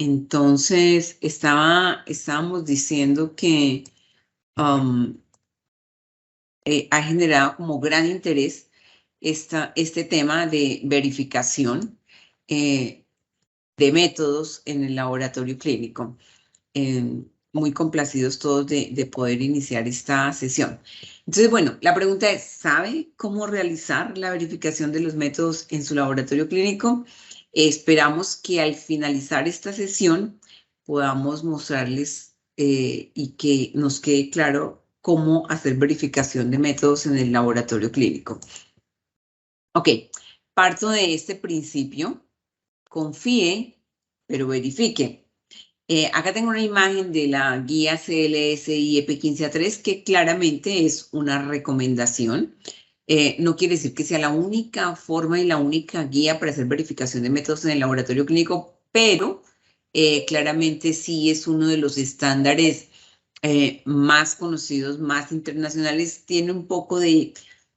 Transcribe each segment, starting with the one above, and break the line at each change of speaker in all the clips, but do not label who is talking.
Entonces, estábamos diciendo que ha generado como gran interés este tema de verificación de métodos en el laboratorio clínico. Muy complacidos todos de poder iniciar esta sesión. Entonces, bueno, la pregunta es, ¿sabe cómo realizar la verificación de los métodos en su laboratorio clínico? Esperamos que al finalizar esta sesión podamos mostrarles y que nos quede claro cómo hacer verificación de métodos en el laboratorio clínico. Ok, parto de este principio, confíe, pero verifique. Acá tengo una imagen de la guía CLS IEP 15A3 que claramente es una recomendación. No quiere decir que sea la única forma y la única guía para hacer verificación de métodos en el laboratorio clínico, pero claramente sí es uno de los estándares más conocidos, más internacionales. Tiene un poco es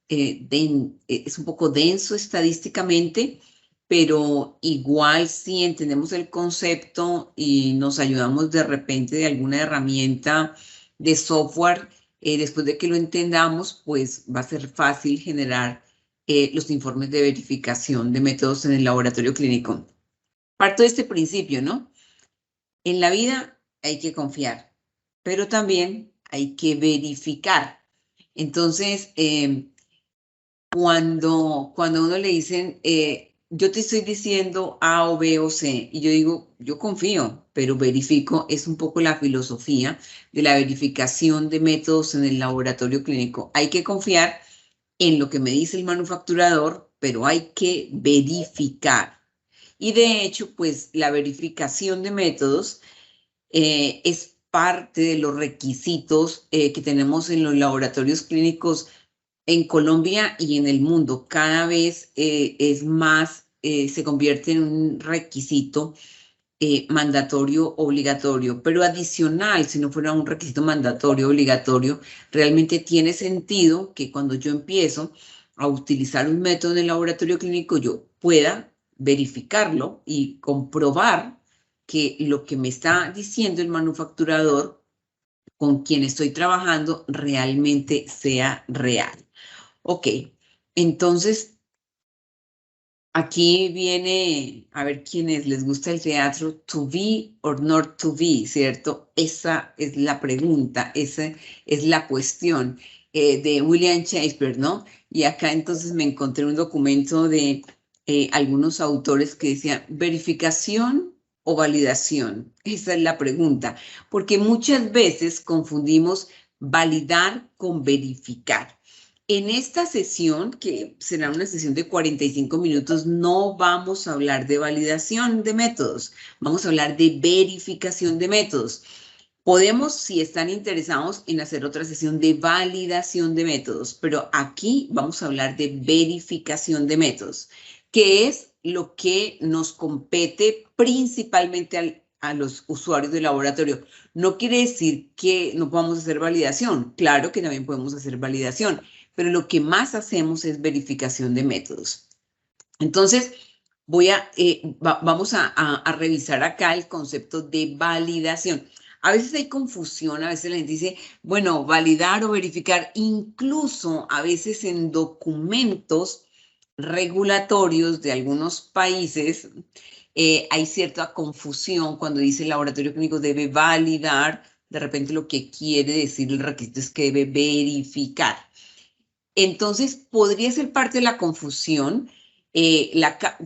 un poco denso estadísticamente, pero igual si entendemos el concepto y nos ayudamos de repente de alguna herramienta de software, después de que lo entendamos, pues va a ser fácil generar los informes de verificación de métodos en el laboratorio clínico. Parto de este principio, ¿no? En la vida hay que confiar, pero también hay que verificar. Entonces, cuando a uno le dicen, yo te estoy diciendo A o B o C, y yo digo, yo confío, pero verifico, es un poco la filosofía de la verificación de métodos en el laboratorio clínico. Hay que confiar en lo que me dice el manufacturador, pero hay que verificar. Y de hecho, pues la verificación de métodos es parte de los requisitos que tenemos en los laboratorios clínicos en Colombia y en el mundo. Cada vez es más, se convierte en un requisito mandatorio, obligatorio, pero adicional, si no fuera un requisito mandatorio, obligatorio, realmente tiene sentido que cuando yo empiezo a utilizar un método en el laboratorio clínico, yo pueda verificarlo y comprobar que lo que me está diciendo el manufacturador con quien estoy trabajando realmente sea real. Ok, entonces aquí viene, a ver quiénes les gusta el teatro, to be or not to be, ¿cierto? Esa es la pregunta, esa es la cuestión de William Shakespeare, ¿no? Y acá entonces me encontré un documento de algunos autores que decían verificación o validación. Esa es la pregunta, porque muchas veces confundimos validar con verificar. En esta sesión, que será una sesión de 45 minutos, no vamos a hablar de validación de métodos, vamos a hablar de verificación de métodos. Podemos, si están interesados, en hacer otra sesión de validación de métodos, pero aquí vamos a hablar de verificación de métodos, que es lo que nos compete principalmente a los usuarios del laboratorio. No quiere decir que no podamos hacer validación, claro que también podemos hacer validación, pero lo que más hacemos es verificación de métodos. Entonces, vamos a revisar acá el concepto de validación. A veces hay confusión, a veces la gente dice, bueno, validar o verificar, incluso a veces en documentos regulatorios de algunos países, hay cierta confusión cuando dice el laboratorio clínico debe validar, de repente lo que quiere decir el requisito es que debe verificar. Entonces, podría ser parte de la confusión,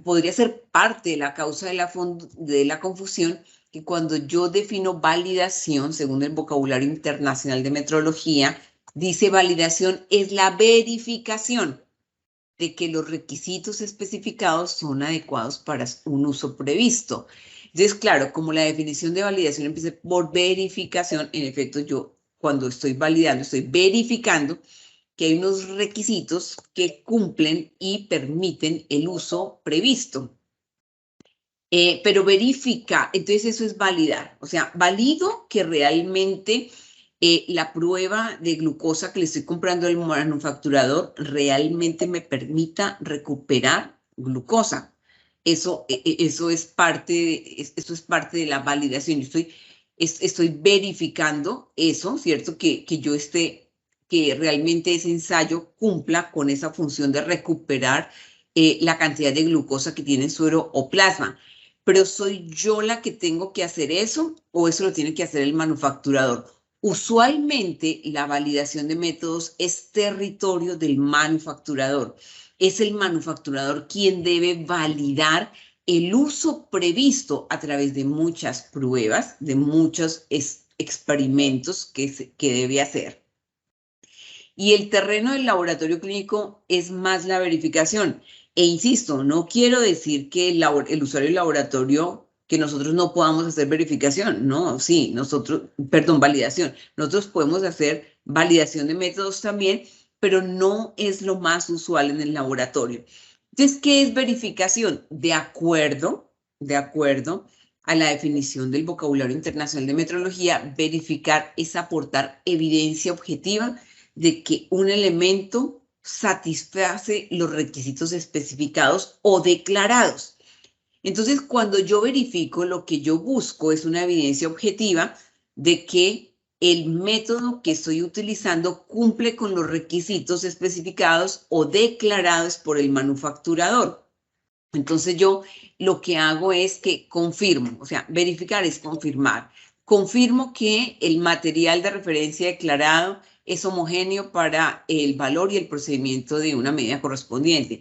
podría ser parte de la causa de la confusión, que cuando yo defino validación, según el vocabulario internacional de metrología, dice validación es la verificación de que los requisitos especificados son adecuados para un uso previsto. Entonces, claro, como la definición de validación empieza por verificación, en efecto, yo cuando estoy validando, estoy verificando que hay unos requisitos que cumplen y permiten el uso previsto. Pero verifica, entonces eso es validar. O sea, valido que realmente la prueba de glucosa que le estoy comprando al manufacturador realmente me permita recuperar glucosa. eso es parte eso es parte de la validación. Yo estoy verificando eso, ¿cierto? Que realmente ese ensayo cumpla con esa función de recuperar la cantidad de glucosa que tiene en suero o plasma. Pero ¿soy yo la que tengo que hacer eso o eso lo tiene que hacer el manufacturador? Usualmente la validación de métodos es territorio del manufacturador. Es el manufacturador quien debe validar el uso previsto a través de muchas pruebas, de muchos experimentos que debe hacer. Y el terreno del laboratorio clínico es más la verificación. E insisto, no quiero decir que el usuario del laboratorio, que nosotros no podamos hacer verificación, no, sí, validación. Nosotros podemos hacer validación de métodos también, pero no es lo más usual en el laboratorio. Entonces, ¿qué es verificación? De acuerdo a la definición del vocabulario internacional de metrología, verificar es aportar evidencia objetiva de que un elemento satisface los requisitos especificados o declarados. Entonces, cuando yo verifico, lo que yo busco es una evidencia objetiva de que el método que estoy utilizando cumple con los requisitos especificados o declarados por el manufacturador. Entonces, yo lo que hago es que confirmo, o sea, verificar es confirmar. Confirmo que el material de referencia declarado es homogéneo para el valor y el procedimiento de una medida correspondiente.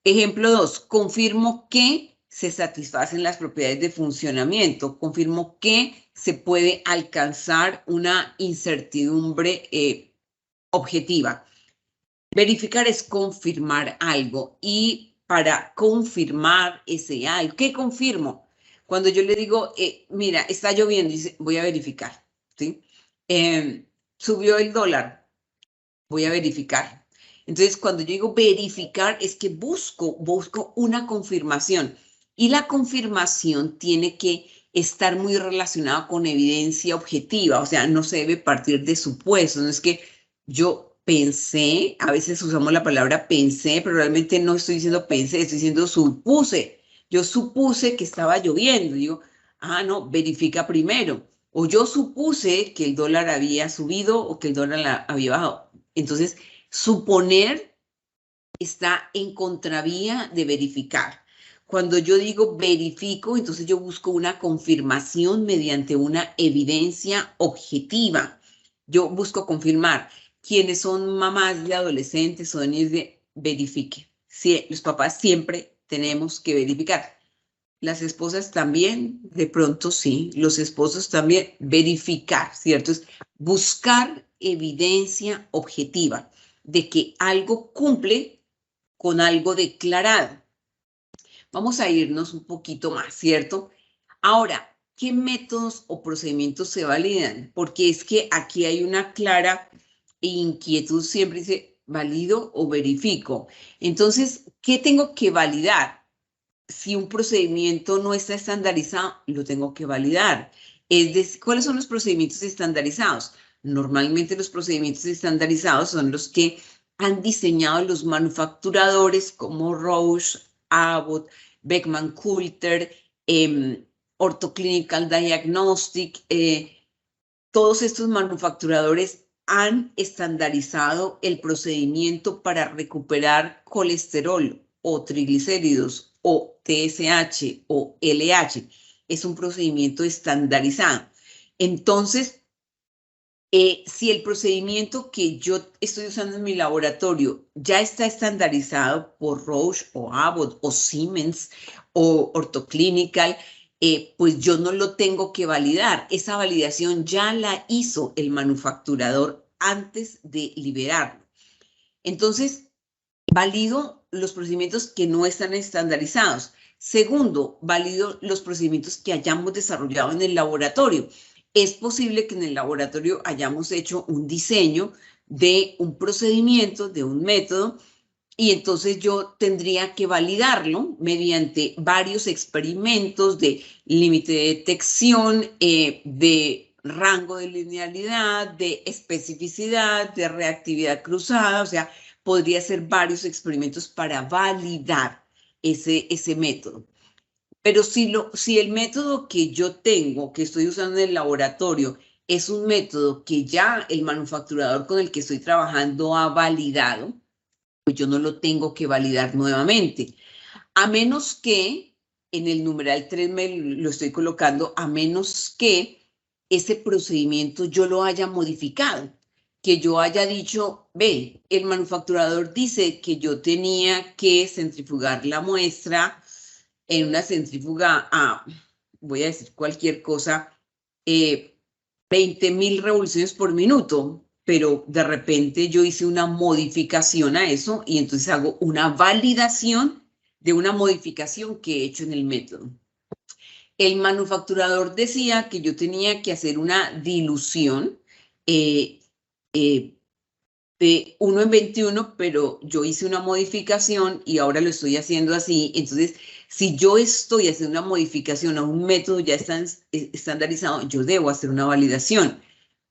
Ejemplo 2, confirmo que se satisfacen las propiedades de funcionamiento, confirmo que se puede alcanzar una incertidumbre objetiva. Verificar es confirmar algo y para confirmar ese algo, ¿qué confirmo? Cuando yo le digo, mira, está lloviendo, dice, voy a verificar, ¿sí? Subió el dólar, voy a verificar. Entonces, cuando yo digo verificar, es que busco una confirmación. Y la confirmación tiene que estar muy relacionada con evidencia objetiva, o sea, no se debe partir de supuestos. No es que yo pensé, a veces usamos la palabra pensé, pero realmente no estoy diciendo pensé, estoy diciendo supuse. Yo supuse que estaba lloviendo. Digo, no, verifica primero. O yo supuse que el dólar había subido o que el dólar había bajado. Entonces, suponer está en contravía de verificar. Cuando yo digo verifico, entonces yo busco una confirmación mediante una evidencia objetiva. Yo busco confirmar. Quienes son mamás de adolescentes o de niños, verifique. Sí, los papás siempre tenemos que verificar. Las esposas también, de pronto sí, los esposos también, verificar, ¿cierto? Es buscar evidencia objetiva de que algo cumple con algo declarado. Vamos a irnos un poquito más, ¿cierto? Ahora, ¿qué métodos o procedimientos se validan? Porque es que aquí hay una clara inquietud, siempre dice, ¿valido o verifico? Entonces, ¿qué tengo que validar? Si un procedimiento no está estandarizado, lo tengo que validar. Es decir, ¿cuáles son los procedimientos estandarizados? Normalmente los procedimientos estandarizados son los que han diseñado los manufacturadores como Roche, Abbott, Beckman Coulter, Orthoclinical Diagnostic. Todos estos manufacturadores han estandarizado el procedimiento para recuperar colesterol o triglicéridos o TSH o LH. Es un procedimiento estandarizado. Entonces, si el procedimiento que yo estoy usando en mi laboratorio ya está estandarizado por Roche o Abbott o Siemens o Orthoclinical, pues yo no lo tengo que validar. Esa validación ya la hizo el manufacturador antes de liberarlo. Entonces, valido los procedimientos que no están estandarizados. Segundo, valido los procedimientos que hayamos desarrollado en el laboratorio. Es posible que en el laboratorio hayamos hecho un diseño de un procedimiento, de un método, y entonces yo tendría que validarlo mediante varios experimentos de límite de detección, de rango de linealidad, de especificidad, de reactividad cruzada, o sea, podría ser varios experimentos para validar ese método. Pero si el método que yo tengo, que estoy usando en el laboratorio, es un método que ya el manufacturador con el que estoy trabajando ha validado, pues yo no lo tengo que validar nuevamente. A menos que, en el numeral 3 me lo estoy colocando, a menos que ese procedimiento yo lo haya modificado, que yo haya dicho, ve, el manufacturador dice que yo tenía que centrifugar la muestra en una centrífuga a, voy a decir cualquier cosa, 20.000 revoluciones por minuto, pero de repente yo hice una modificación a eso y entonces hago una validación de una modificación que he hecho en el método. El manufacturador decía que yo tenía que hacer una dilución de 1 en 21, pero yo hice una modificación y ahora lo estoy haciendo así. Entonces, si yo estoy haciendo una modificación a un método ya estandarizado, yo debo hacer una validación.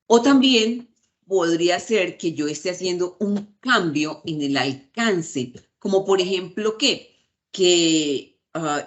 O también podría ser que yo esté haciendo un cambio en el alcance, como por ejemplo que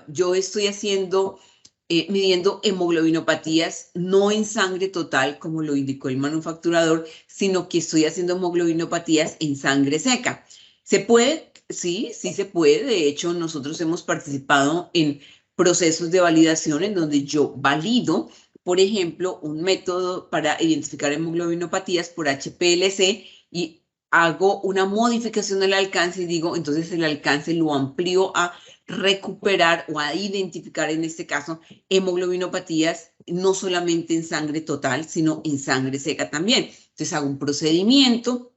yo estoy haciendo, midiendo hemoglobinopatías no en sangre total, como lo indicó el manufacturador, sino que estoy haciendo hemoglobinopatías en sangre seca. ¿Se puede? Sí, sí se puede. De hecho, nosotros hemos participado en procesos de validación en donde yo valido, por ejemplo, un método para identificar hemoglobinopatías por HPLC y hago una modificación del alcance y digo, entonces el alcance lo amplío a recuperar o a identificar, en este caso, hemoglobinopatías no solamente en sangre total, sino en sangre seca también. Entonces hago un procedimiento,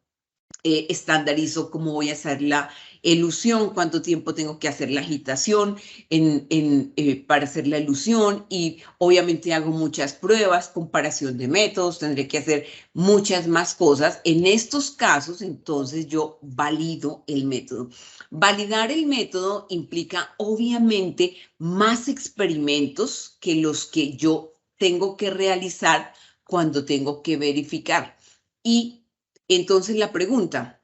estandarizo cómo voy a hacer la elución, cuánto tiempo tengo que hacer la agitación para hacer la elución y obviamente hago muchas pruebas, comparación de métodos, tendré que hacer muchas más cosas. En estos casos, entonces yo valido el método. Validar el método implica obviamente más experimentos que los que yo tengo que realizar cuando tengo que verificar. Y entonces la pregunta,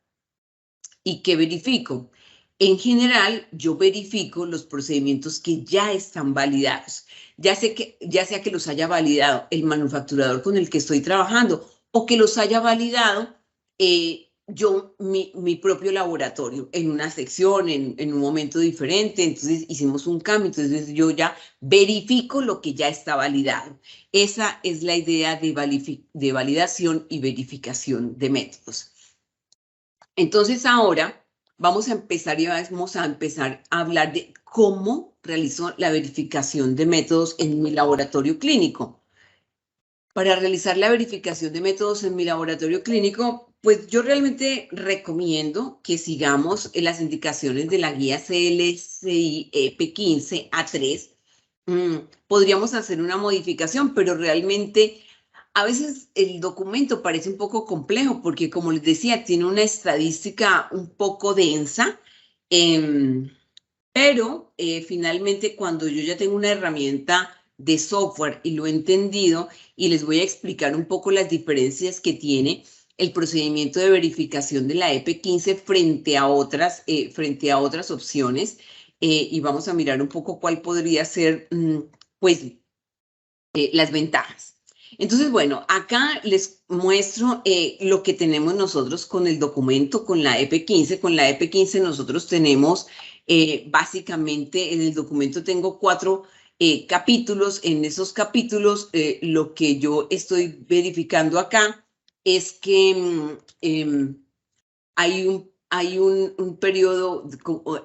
¿y qué verifico? En general, yo verifico los procedimientos que ya están validados, ya sea que los haya validado el manufacturador con el que estoy trabajando o que los haya validado mi propio laboratorio en una sección, en un momento diferente. Entonces hicimos un cambio, entonces yo ya verifico lo que ya está validado. Esa es la idea de validación y verificación de métodos. Entonces ahora vamos a empezar a hablar de cómo realizo la verificación de métodos en mi laboratorio clínico. Para realizar la verificación de métodos en mi laboratorio clínico, pues yo realmente recomiendo que sigamos las indicaciones de la guía CLSI EP15 A3. Podríamos hacer una modificación, pero realmente a veces el documento parece un poco complejo porque, como les decía, tiene una estadística un poco densa, pero finalmente cuando yo ya tengo una herramienta de software y lo he entendido y les voy a explicar un poco las diferencias que tiene el procedimiento de verificación de la EP15 frente a otras opciones, y vamos a mirar un poco cuál podría ser, pues, las ventajas. Entonces, bueno, acá les muestro lo que tenemos nosotros con el documento, con la EP15. Con la EP15 nosotros tenemos, básicamente, en el documento tengo 4 capítulos. En esos capítulos, lo que yo estoy verificando acá es que hay un periodo,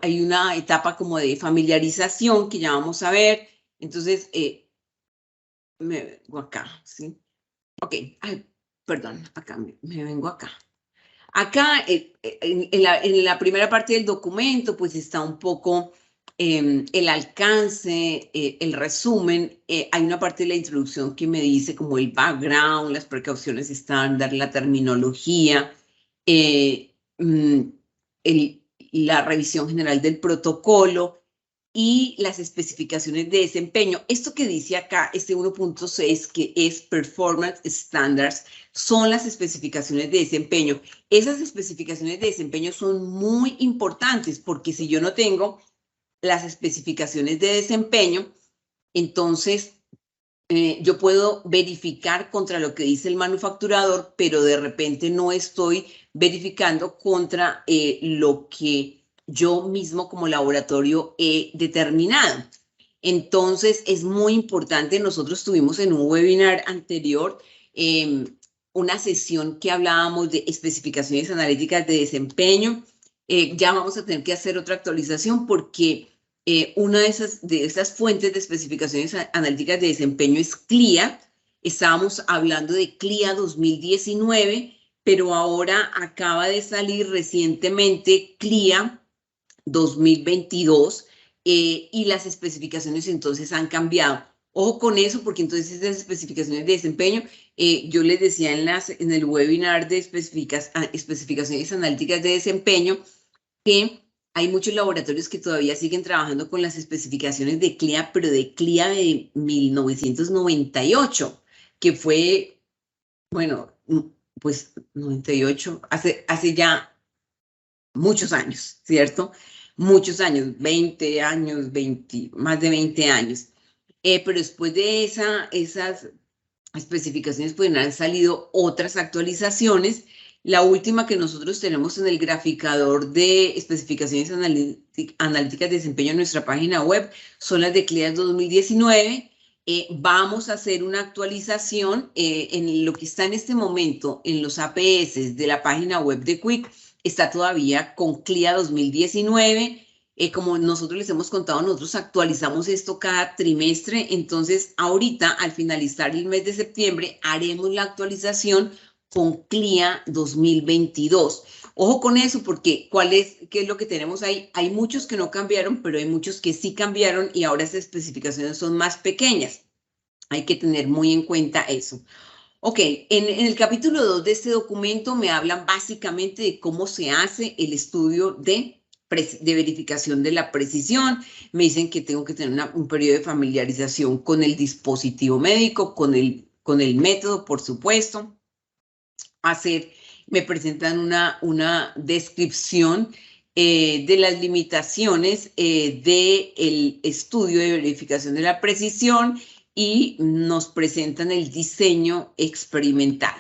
hay una etapa como de familiarización que ya vamos a ver. Entonces, me vengo acá, ¿sí? Ok, ay, perdón, acá me vengo acá. Acá, en la primera parte del documento, pues está un poco el alcance, el resumen. Hay una parte de la introducción que me dice como el background, las precauciones estándar, la terminología, la revisión general del protocolo y las especificaciones de desempeño. Esto que dice acá, este 1.6, que es Performance Standards, son las especificaciones de desempeño. Esas especificaciones de desempeño son muy importantes porque si yo no tengo las especificaciones de desempeño, entonces yo puedo verificar contra lo que dice el manufacturador, pero de repente no estoy verificando contra lo que yo mismo como laboratorio he determinado. Entonces, es muy importante. Nosotros tuvimos en un webinar anterior una sesión que hablábamos de especificaciones analíticas de desempeño. Ya vamos a tener que hacer otra actualización porque una de esas fuentes de especificaciones analíticas de desempeño es CLIA. Estábamos hablando de CLIA 2019, pero ahora acaba de salir recientemente CLIA 2022 y las especificaciones entonces han cambiado. Ojo con eso, porque entonces esas especificaciones de desempeño, yo les decía en el webinar de especificaciones analíticas de desempeño que hay muchos laboratorios que todavía siguen trabajando con las especificaciones de CLIA, pero de CLIA de 1998, que fue, bueno, pues 98, hace ya muchos años, ¿cierto? Muchos años, 20 años, más de 20 años. Pero después de esas especificaciones pueden haber salido otras actualizaciones. La última que nosotros tenemos en el graficador de especificaciones analíticas de desempeño en nuestra página web son las de CLIA 2019. Vamos a hacer una actualización en lo que está en este momento en los APS de la página web de Quick. Está todavía con CLIA 2019. Como nosotros les hemos contado, nosotros actualizamos esto cada trimestre. Entonces, ahorita, al finalizar el mes de septiembre, haremos la actualización con CLIA 2022. Ojo con eso, porque ¿qué es lo que tenemos ahí? Hay muchos que no cambiaron, pero hay muchos que sí cambiaron y ahora esas especificaciones son más pequeñas. Hay que tener muy en cuenta eso. Ok, en el capítulo 2 de este documento me hablan básicamente de cómo se hace el estudio de verificación de la precisión. Me dicen que tengo que tener un periodo de familiarización con el dispositivo médico, con el método, por supuesto. Me presentan una descripción de las limitaciones del estudio de verificación de la precisión y nos presentan el diseño experimental.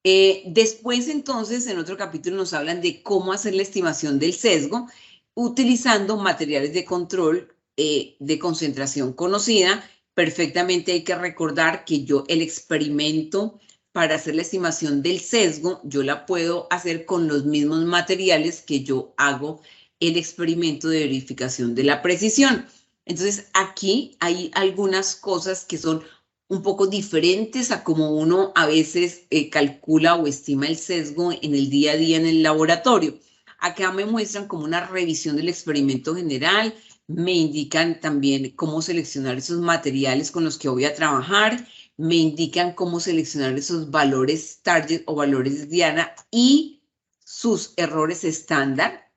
Después, entonces, en otro capítulo nos hablan de cómo hacer la estimación del sesgo utilizando materiales de control de concentración conocida. Perfectamente hay que recordar que el experimento para hacer la estimación del sesgo, yo la puedo hacer con los mismos materiales que yo hago el experimento de verificación de la precisión. Entonces, aquí hay algunas cosas que son un poco diferentes a como uno a veces calcula o estima el sesgo en el día a día en el laboratorio. Acá me muestran como una revisión del experimento general, me indican también cómo seleccionar esos materiales con los que voy a trabajar, me indican cómo seleccionar esos valores target o valores diana y sus errores estándar,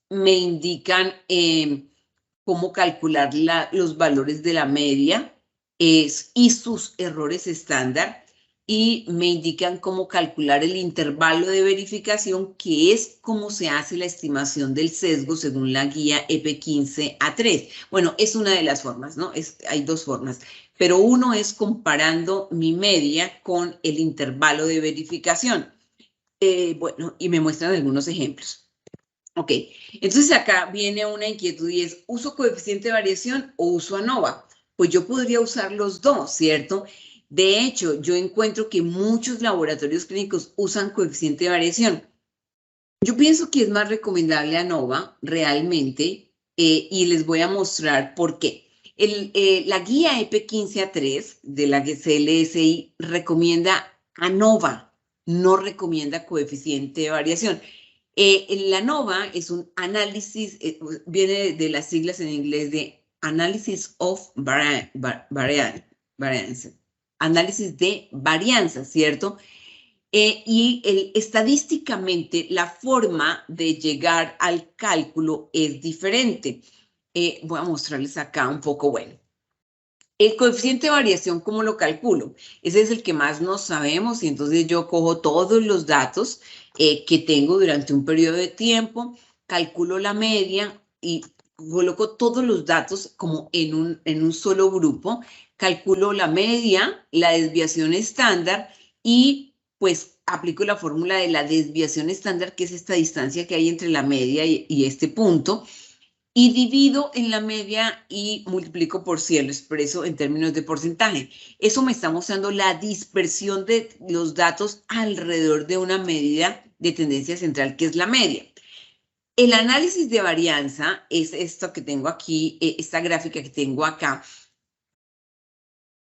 me indican cómo calcular los valores de la media y sus errores estándar, y me indican cómo calcular el intervalo de verificación, que es cómo se hace la estimación del sesgo según la guía EP15A3. Bueno, es una de las formas, ¿no? Hay dos formas, pero uno es comparando mi media con el intervalo de verificación. Bueno, y me muestran algunos ejemplos. Ok, entonces acá viene una inquietud y es, ¿uso coeficiente de variación o uso ANOVA? Pues yo podría usar los dos, ¿cierto? De hecho, yo encuentro que muchos laboratorios clínicos usan coeficiente de variación. Yo pienso que es más recomendable ANOVA realmente y les voy a mostrar por qué. La guía EP15A3 de la CLSI recomienda ANOVA, no recomienda coeficiente de variación. La ANOVA es un análisis, viene de las siglas en inglés de Analysis of Variance, análisis de varianza, ¿cierto? Y estadísticamente la forma de llegar al cálculo es diferente. Voy a mostrarles acá un poco, bueno. El coeficiente de variación, ¿cómo lo calculo? Ese es el que más no sabemos y entonces yo cojo todos los datos que tengo durante un periodo de tiempo, calculo la media y coloco todos los datos como en un solo grupo, calculo la media, la desviación estándar y pues aplico la fórmula de la desviación estándar, que es esta distancia que hay entre la media y este punto, y divido en la media y multiplico por 100, lo expreso en términos de porcentaje. Eso me está mostrando la dispersión de los datos alrededor de una medida de tendencia central, que es la media. El análisis de varianza es esto que tengo aquí, esta gráfica que tengo acá,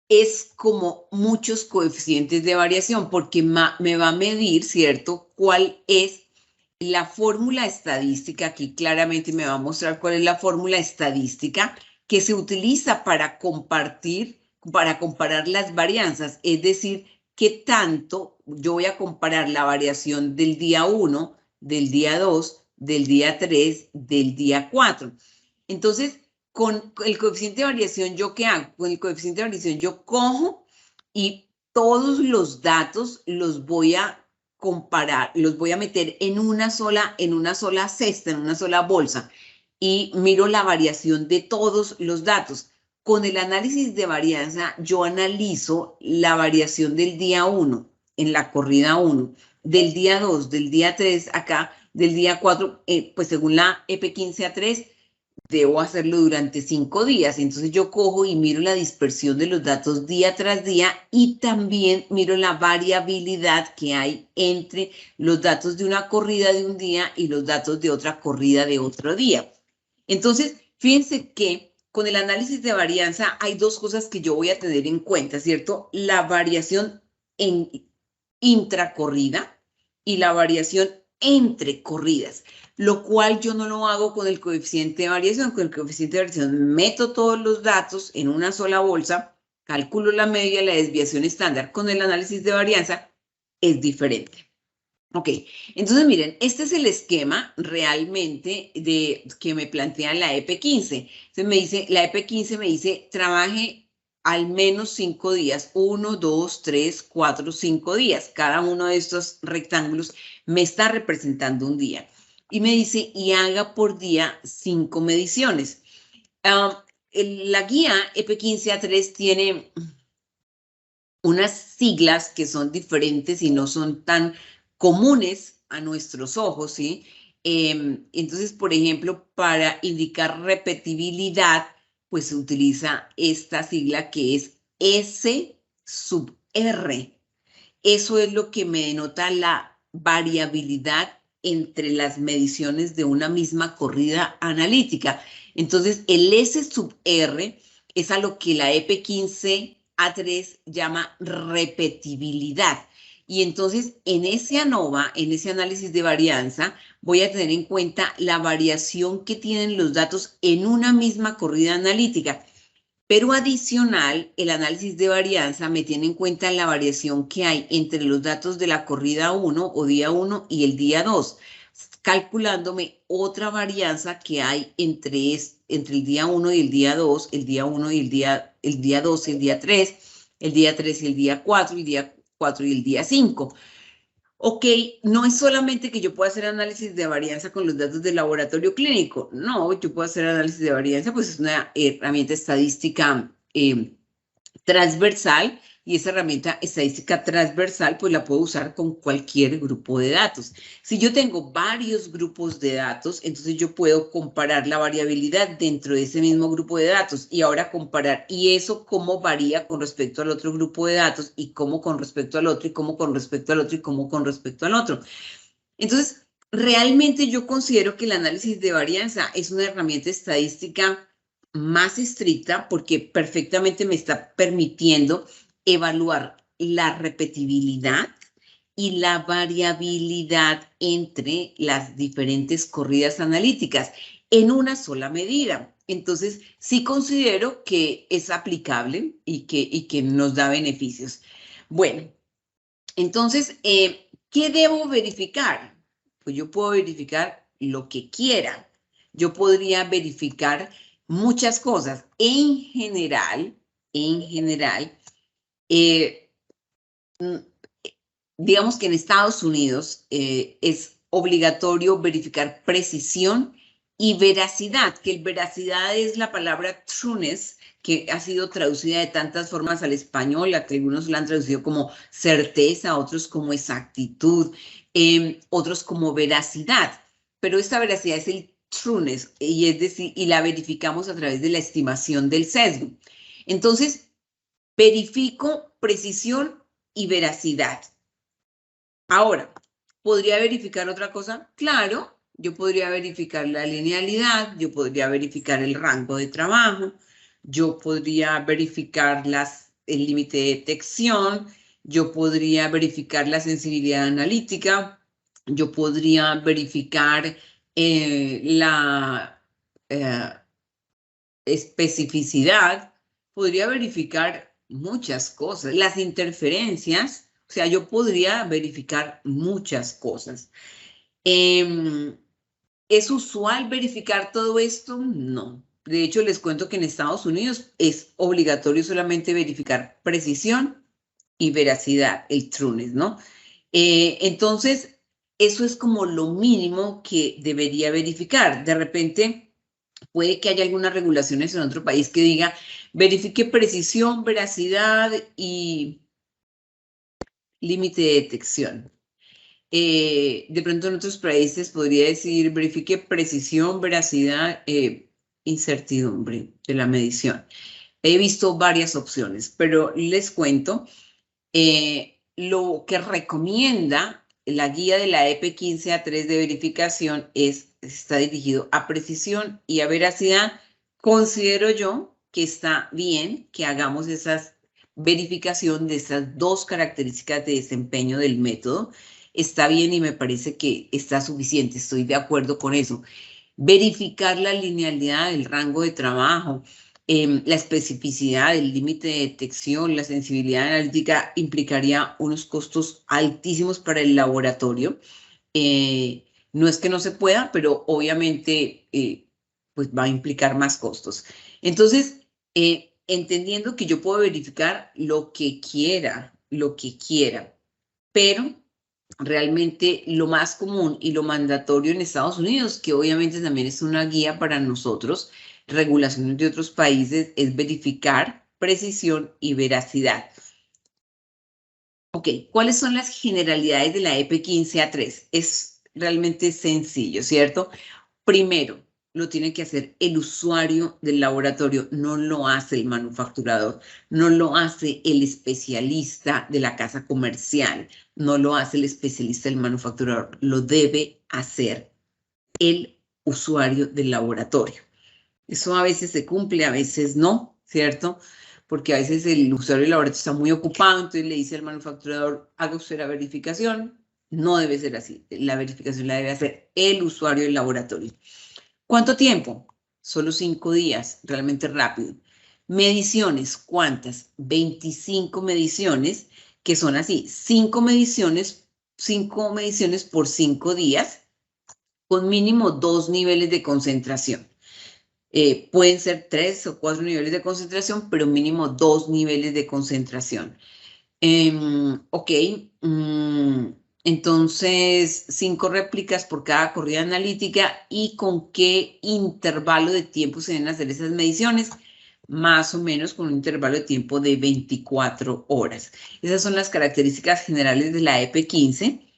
es como muchos coeficientes de variación, porque me va a medir, ¿cierto?, cuál es la fórmula estadística. Aquí claramente me va a mostrar cuál es la fórmula estadística que se utiliza para comparar las varianzas, es decir, qué tanto yo voy a comparar la variación del día 1, del día 2, del día 3, del día 4. Entonces, con el coeficiente de variación, ¿yo qué hago? Con el coeficiente de variación yo cojo y todos los datos los voy a comparar, los voy a meter en una sola cesta, en una sola bolsa, y miro la variación de todos los datos. Con el análisis de varianza, yo analizo la variación del día 1 en la corrida 1, del día 2, del día 3 acá, del día 4, pues según la EP15A3, debo hacerlo durante 5 días. Entonces yo cojo y miro la dispersión de los datos día tras día y también miro la variabilidad que hay entre los datos de una corrida de un día y los datos de otra corrida de otro día. Entonces, fíjense que con el análisis de varianza hay dos cosas que yo voy a tener en cuenta, ¿cierto? La variación en intracorrida y la variación entre corridas, lo cual yo no lo hago con el coeficiente de variación. Con el coeficiente de variación meto todos los datos en una sola bolsa, calculo la media, la desviación estándar. Con el análisis de varianza es diferente. Ok, entonces miren, este es el esquema realmente que me plantea la EP15. Entonces me dice, la EP15 me dice, trabaje al menos 5 días, 1, 2, 3, 4, 5 días. Cada uno de estos rectángulos me está representando un día. Y me dice, y haga por día 5 mediciones. La guía EP15A3 tiene unas siglas que son diferentes y no son tan comunes a nuestros ojos, ¿sí? Entonces, por ejemplo, para indicar repetibilidad, pues se utiliza esta sigla que es S sub R. Eso es lo que me denota la variabilidad entre las mediciones de una misma corrida analítica. Entonces, el S sub R es a lo que la EP15A3 llama repetibilidad. Y entonces, en ese ANOVA, en ese análisis de varianza, voy a tener en cuenta la variación que tienen los datos en una misma corrida analítica. Pero adicional, el análisis de varianza me tiene en cuenta la variación que hay entre los datos de la corrida 1 o día 1 y el día 2, calculándome otra varianza que hay entre el día 1 y el día 2, el día 1 y el día 2 y el día 3, el día 3 y el día 4, el día 4 y el día 5. Ok, no es solamente que yo pueda hacer análisis de varianza con los datos del laboratorio clínico. No, yo puedo hacer análisis de varianza, pues es una herramienta estadística transversal, y esa herramienta estadística transversal pues la puedo usar con cualquier grupo de datos. Si yo tengo varios grupos de datos, entonces yo puedo comparar la variabilidad dentro de ese mismo grupo de datos y ahora comparar, y eso cómo varía con respecto al otro grupo de datos y cómo con respecto al otro y cómo con respecto al otro y cómo con respecto al otro. Entonces, realmente yo considero que el análisis de varianza es una herramienta estadística más estricta porque perfectamente me está permitiendo evaluar la repetibilidad y la variabilidad entre las diferentes corridas analíticas en una sola medida. Entonces, sí considero que es aplicable y que nos da beneficios. Bueno, entonces, ¿qué debo verificar? Pues yo puedo verificar lo que quiera. Yo podría verificar muchas cosas. En general, eh, mm, digamos que en Estados Unidos es obligatorio verificar precisión Y veracidad, que el veracidad es la palabra trueness, que ha sido traducida de tantas formas al español, a que algunos la han traducido como certeza, otros como exactitud, otros como veracidad. Pero esta veracidad es el trueness, y es decir, y la verificamos a través de la estimación del sesgo. Entonces, verifico precisión y veracidad. Ahora, ¿podría verificar otra cosa? Claro, yo podría verificar la linealidad, yo podría verificar el rango de trabajo, yo podría verificar el límite de detección, yo podría verificar la sensibilidad analítica, yo podría verificar la especificidad, podría verificar muchas cosas, las interferencias, o sea, yo podría verificar muchas cosas. ¿Es usual verificar todo esto? No. De hecho, les cuento que en Estados Unidos es obligatorio solamente verificar precisión y veracidad, el trueness, ¿no? Entonces, eso es como lo mínimo que debería verificar. De repente, puede que haya algunas regulaciones en otro país que diga, verifique precisión, veracidad y límite de detección. De pronto en otros países podría decir, verifique precisión, veracidad, incertidumbre de la medición. He visto varias opciones, pero les cuento, lo que recomienda la guía de la EP 15A3 de verificación está dirigido a precisión y a veracidad. Considero yo que está bien que hagamos esa verificación de esas dos características de desempeño del método. Está bien y me parece que está suficiente, estoy de acuerdo con eso. Verificar la linealidad del rango de trabajo, la especificidad, el límite de detección, la sensibilidad analítica implicaría unos costos altísimos para el laboratorio. No es que no se pueda, pero obviamente pues va a implicar más costos. Entonces, entendiendo que yo puedo verificar lo que quiera, pero realmente lo más común y lo mandatorio en Estados Unidos, que obviamente también es una guía para nosotros, regulaciones de otros países, es verificar precisión y veracidad. Ok, ¿cuáles son las generalidades de la EP 15A3? Es realmente sencillo, ¿cierto? Primero, lo tiene que hacer el usuario del laboratorio, no lo hace el manufacturador, no lo hace el especialista de la casa comercial, no lo hace el especialista del manufacturador, lo debe hacer el usuario del laboratorio. Eso a veces se cumple, a veces no, ¿cierto? Porque a veces el usuario del laboratorio está muy ocupado, entonces le dice al manufacturador, haga usted la verificación. No debe ser así, la verificación la debe hacer el usuario del laboratorio. ¿Cuánto tiempo? Solo 5 días, realmente rápido. Mediciones, ¿cuántas? 25 mediciones, que son así, 5 mediciones por 5 días, con mínimo 2 niveles de concentración. Pueden ser 3 o 4 niveles de concentración, pero mínimo 2 niveles de concentración. Ok, entonces 5 réplicas por cada corrida analítica. ¿Y con qué intervalo de tiempo se deben hacer esas mediciones? Más o menos con un intervalo de tiempo de 24 horas. Esas son las características generales de la EP15.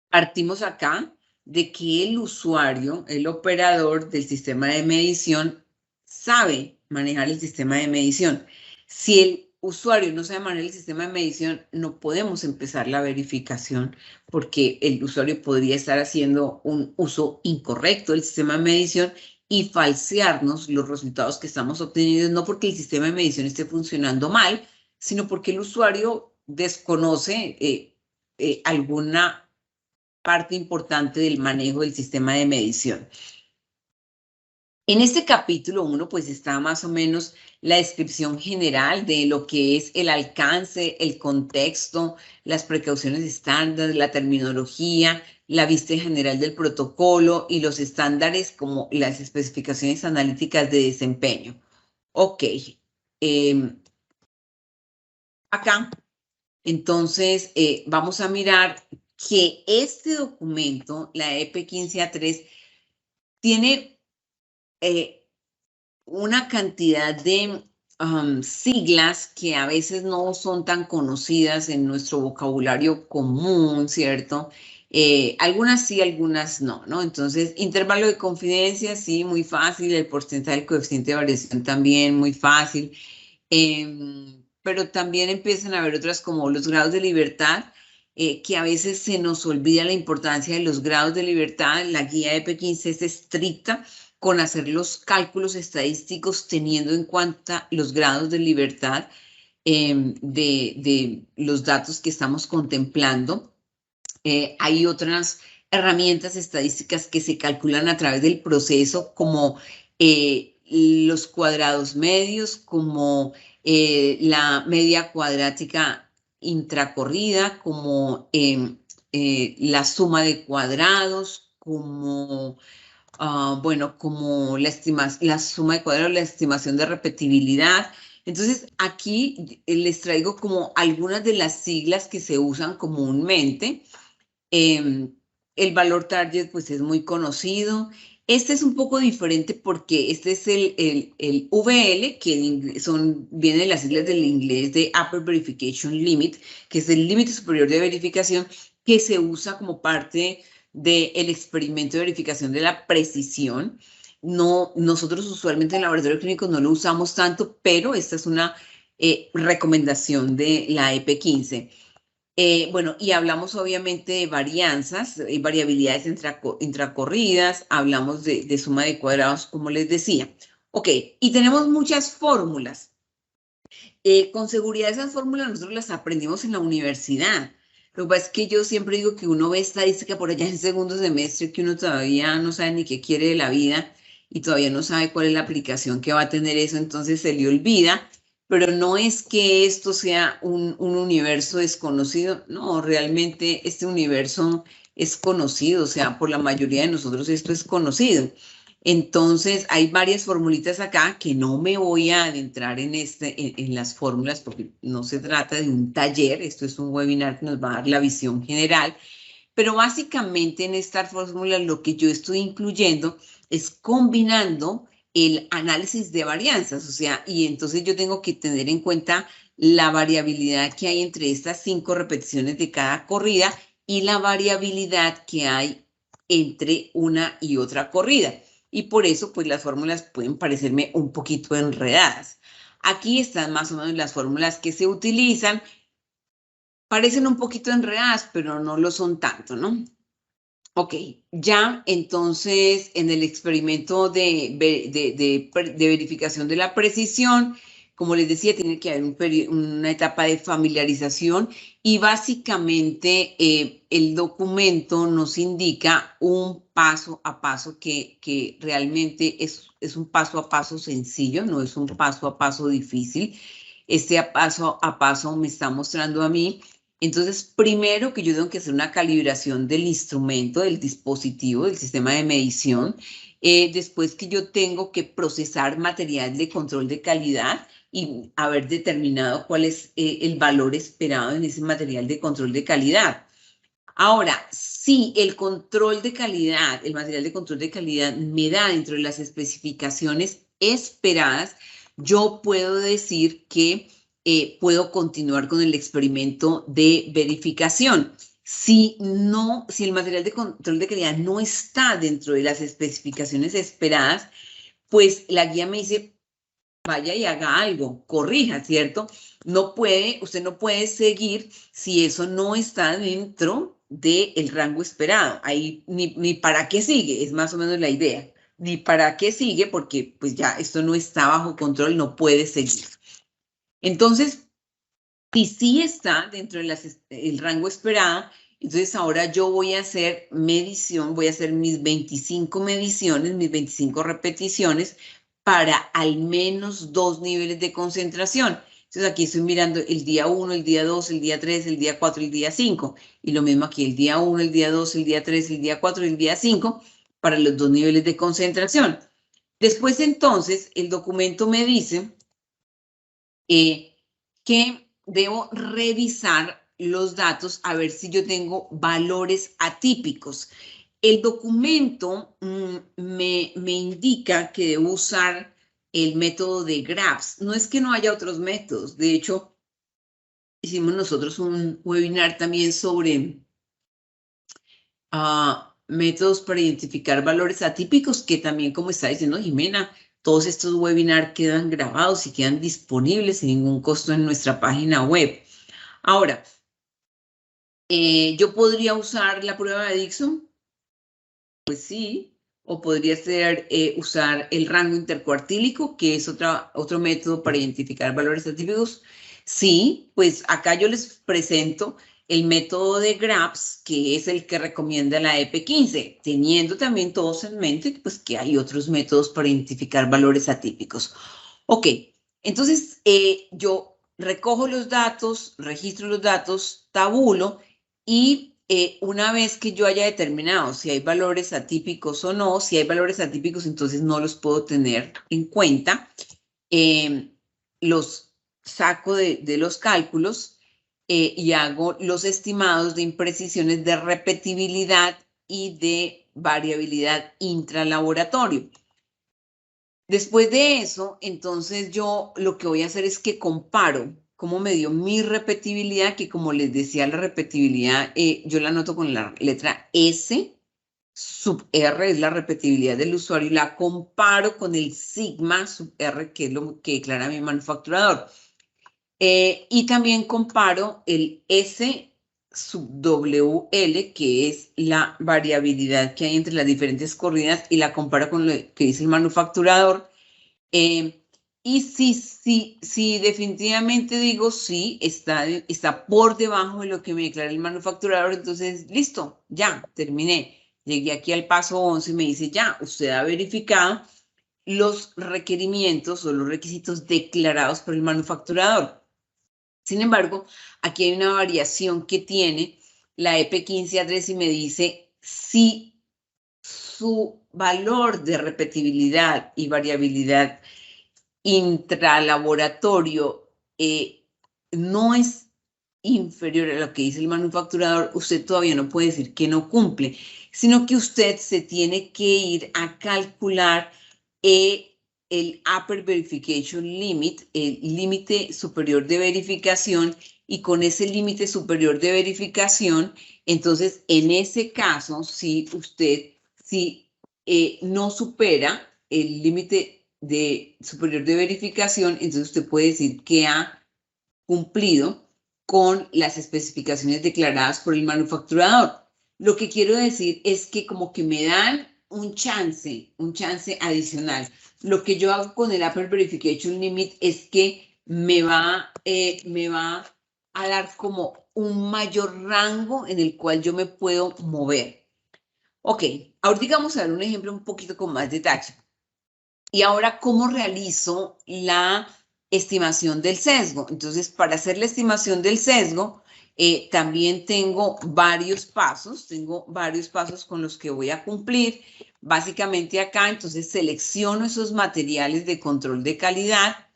Partimos acá de que el usuario, el operador del sistema de medición, sabe manejar el sistema de medición. Si el usuario no sabe manejar el sistema de medición, no podemos empezar la verificación porque el usuario podría estar haciendo un uso incorrecto del sistema de medición y falsearnos los resultados que estamos obteniendo, no porque el sistema de medición esté funcionando mal, sino porque el usuario desconoce alguna parte importante del manejo del sistema de medición. En este capítulo 1, pues está más o menos la descripción general de lo que es el alcance, el contexto, las precauciones estándar, la terminología, la vista general del protocolo y los estándares como las especificaciones analíticas de desempeño. Ok, acá entonces vamos a mirar que este documento, la EP 15A3, tiene una cantidad de siglas que a veces no son tan conocidas en nuestro vocabulario común, ¿cierto? Algunas sí, algunas no, ¿no? Entonces, intervalo de confidencia, sí, muy fácil. El porcentaje del coeficiente de variación también, muy fácil. Pero también empiezan a haber otras como los grados de libertad, que a veces se nos olvida la importancia de los grados de libertad. La guía EP15 es estricta con hacer los cálculos estadísticos teniendo en cuenta los grados de libertad de los datos que estamos contemplando. Hay otras herramientas estadísticas que se calculan a través del proceso, como los cuadrados medios, como la media cuadrática intracorrida, como la suma de cuadrados, como bueno, como la suma de cuadrados, la estimación de repetibilidad. Entonces, aquí les traigo como algunas de las siglas que se usan comúnmente. El valor target, pues, es muy conocido. Este es un poco diferente porque este es el VL, que viene de las siglas del inglés de Upper Verification Limit, que es el límite superior de verificación, que se usa como parte del experimento de verificación de la precisión. No, nosotros usualmente en laboratorio clínico no lo usamos tanto, pero esta es una recomendación de la EP15. Bueno, y hablamos obviamente de varianzas y variabilidades intracorridas, hablamos de suma de cuadrados, como les decía. Ok, y tenemos muchas fórmulas. Con seguridad esas fórmulas nosotros las aprendimos en la universidad. Lo que pasa es que yo siempre digo que uno ve estadística por allá en segundo semestre, que uno todavía no sabe ni qué quiere de la vida y todavía no sabe cuál es la aplicación que va a tener eso, entonces se le olvida. Pero no es que esto sea un universo desconocido, no, realmente este universo es conocido, o sea, por la mayoría de nosotros esto es conocido. Entonces, hay varias formulitas acá que no me voy a adentrar en las fórmulas porque no se trata de un taller, esto es un webinar que nos va a dar la visión general, pero básicamente en estas fórmulas lo que yo estoy incluyendo es combinando el análisis de varianzas, o sea, y entonces yo tengo que tener en cuenta la variabilidad que hay entre estas 5 repeticiones de cada corrida y la variabilidad que hay entre una y otra corrida. Y por eso, pues las fórmulas pueden parecerme un poquito enredadas. Aquí están más o menos las fórmulas que se utilizan. Parecen un poquito enredadas, pero no lo son tanto, ¿no? Ok, ya entonces en el experimento de verificación de la precisión, como les decía, tiene que haber una etapa de familiarización y básicamente el documento nos indica un paso a paso que realmente es un paso a paso sencillo, no es un paso a paso difícil. Este paso a paso me está mostrando a mí. Entonces, primero que yo tengo que hacer una calibración del instrumento, del dispositivo, del sistema de medición. Después que yo tengo que procesar material de control de calidad y haber determinado cuál es el valor esperado en ese material de control de calidad. Ahora, si el control de calidad, el material de control de calidad me da dentro de las especificaciones esperadas, yo puedo decir que puedo continuar con el experimento de verificación. Si el material de control de calidad no está dentro de las especificaciones esperadas, pues la guía me dice, vaya y haga algo, corrija, ¿cierto? Usted no puede seguir si eso no está dentro del rango esperado. Ahí ni para qué sigue, es más o menos la idea. Ni para qué sigue, porque pues ya esto no está bajo control, no puede seguir. Entonces, si sí está dentro del rango esperado, entonces ahora yo voy a hacer medición, voy a hacer mis 25 mediciones, mis 25 repeticiones para al menos 2 niveles de concentración. Entonces aquí estoy mirando el día 1, el día 2, el día 3, el día 4, el día 5. Y lo mismo aquí, el día 1, el día 2, el día 3, el día 4 y el día 5 para los 2 niveles de concentración. Después entonces el documento me dice que debo revisar los datos a ver si yo tengo valores atípicos. El documento me indica que debo usar el método de GRAPS. No es que no haya otros métodos. De hecho, hicimos nosotros un webinar también sobre métodos para identificar valores atípicos, que también, como está diciendo Jimena, todos estos webinars quedan grabados y quedan disponibles sin ningún costo en nuestra página web. Ahora, ¿yo podría usar la prueba de Dixon? Pues sí. O podría ser usar el rango intercuartílico, que es otro método para identificar valores atípicos. Sí, pues acá yo les presento el método de GRAPS, que es el que recomienda la EP15, teniendo también todos en mente pues, que hay otros métodos para identificar valores atípicos. Ok, entonces yo recojo los datos, registro los datos, tabulo y una vez que yo haya determinado si hay valores atípicos o no, si hay valores atípicos, entonces no los puedo tener en cuenta. Los saco de los cálculos y hago los estimados de imprecisiones de repetibilidad y de variabilidad intralaboratorio. Después de eso, entonces yo lo que voy a hacer es que comparo cómo me dio mi repetibilidad, que como les decía, la repetibilidad yo la anoto con la letra S, sub R es la repetibilidad del usuario, y la comparo con el sigma sub R, que es lo que declara mi manufacturador. Y también comparo el S sub WL, que es la variabilidad que hay entre las diferentes coordenadas, y la comparo con lo que dice el manufacturador. Y si definitivamente digo sí, está por debajo de lo que me declara el manufacturador, entonces listo, ya, terminé. Llegué aquí al paso 11 y me dice, ya, usted ha verificado los requerimientos o los requisitos declarados por el manufacturador. Sin embargo, aquí hay una variación que tiene la EP15A3 y me dice si su valor de repetibilidad y variabilidad intralaboratorio no es inferior a lo que dice el manufacturador, usted todavía no puede decir que no cumple, sino que usted se tiene que ir a calcular el Upper Verification Limit, el límite superior de verificación, y con ese límite superior de verificación, entonces en ese caso, si usted no supera el límite superior de verificación, entonces usted puede decir que ha cumplido con las especificaciones declaradas por el manufacturador. Lo que quiero decir es que como que me dan un chance adicional. Lo que yo hago con el Upper Verification Limit es que me va a dar como un mayor rango en el cual yo me puedo mover. Ok, ahorita vamos a ver un ejemplo un poquito con más detalle. Y ahora, ¿cómo realizo la estimación del sesgo? Entonces, para hacer la estimación del sesgo, también tengo varios pasos con los que voy a cumplir. Básicamente acá, entonces, selecciono esos materiales de control de calidad,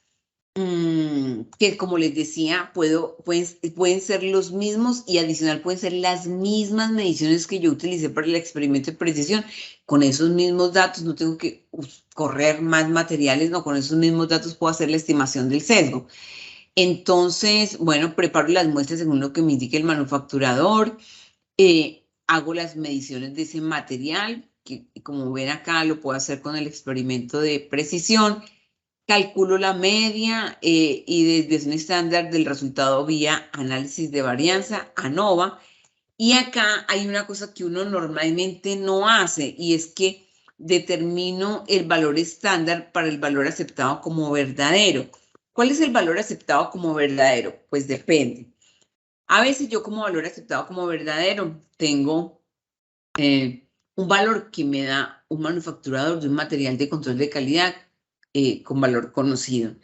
que como les decía, pueden ser los mismos y adicional pueden ser las mismas mediciones que yo utilicé para el experimento de precisión. Con esos mismos datos no tengo que correr más materiales, no, con esos mismos datos puedo hacer la estimación del sesgo. Entonces, bueno, preparo las muestras según lo que me indique el manufacturador, hago las mediciones de ese material, que como ven acá lo puedo hacer con el experimento de precisión. Calculo la media y desviación estándar del resultado vía análisis de varianza, ANOVA. Y acá hay una cosa que uno normalmente no hace, y es que determino el valor estándar para el valor aceptado como verdadero. ¿Cuál es el valor aceptado como verdadero? Pues depende. A veces yo como valor aceptado como verdadero tengo un valor que me da un manufacturador de un material de control de calidad con valor conocido.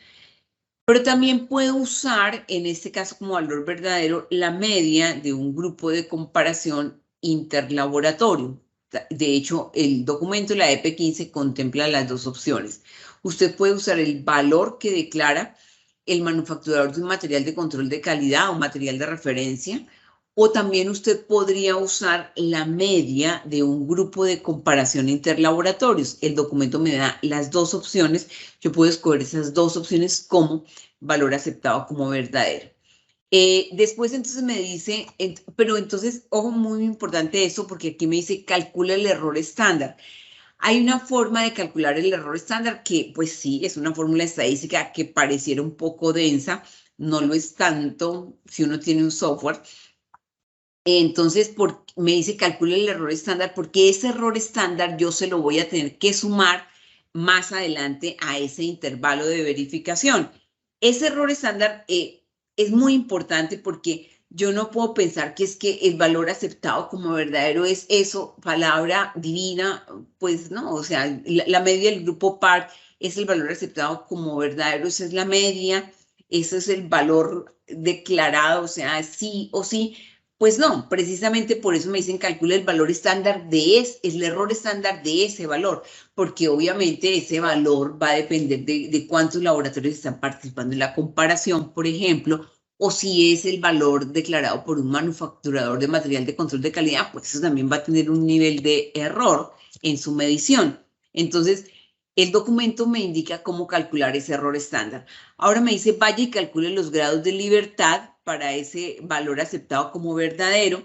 Pero también puedo usar, en este caso como valor verdadero, la media de un grupo de comparación interlaboratorio. De hecho, el documento de la EP15 contempla las dos opciones. Usted puede usar el valor que declara el manufacturador de un material de control de calidad o material de referencia, O también usted podría usar la media de un grupo de comparación interlaboratorios. El documento me da las dos opciones. Yo puedo escoger esas dos opciones como valor aceptado como verdadero. Después entonces me dice, pero entonces, ojo, muy importante eso, porque aquí me dice calcula el error estándar. Hay una forma de calcular el error estándar que, pues sí, es una fórmula estadística que pareciera un poco densa, no lo es tanto si uno tiene un software. Entonces, me dice calcula el error estándar, porque ese error estándar yo se lo voy a tener que sumar más adelante a ese intervalo de verificación. Ese error estándar es muy importante porque yo no puedo pensar que es que el valor aceptado como verdadero es eso, palabra divina, pues no, o sea, la media del grupo par es el valor aceptado como verdadero, esa es la media, ese es el valor declarado, o sea, sí o sí. Pues no, precisamente por eso me dicen calcula el valor estándar es el error estándar de ese valor, porque obviamente ese valor va a depender de cuántos laboratorios están participando en la comparación, por ejemplo, o si es el valor declarado por un manufacturador de material de control de calidad, pues eso también va a tener un nivel de error en su medición. Entonces, el documento me indica cómo calcular ese error estándar. Ahora me dice, vaya y calcule los grados de libertad para ese valor aceptado como verdadero.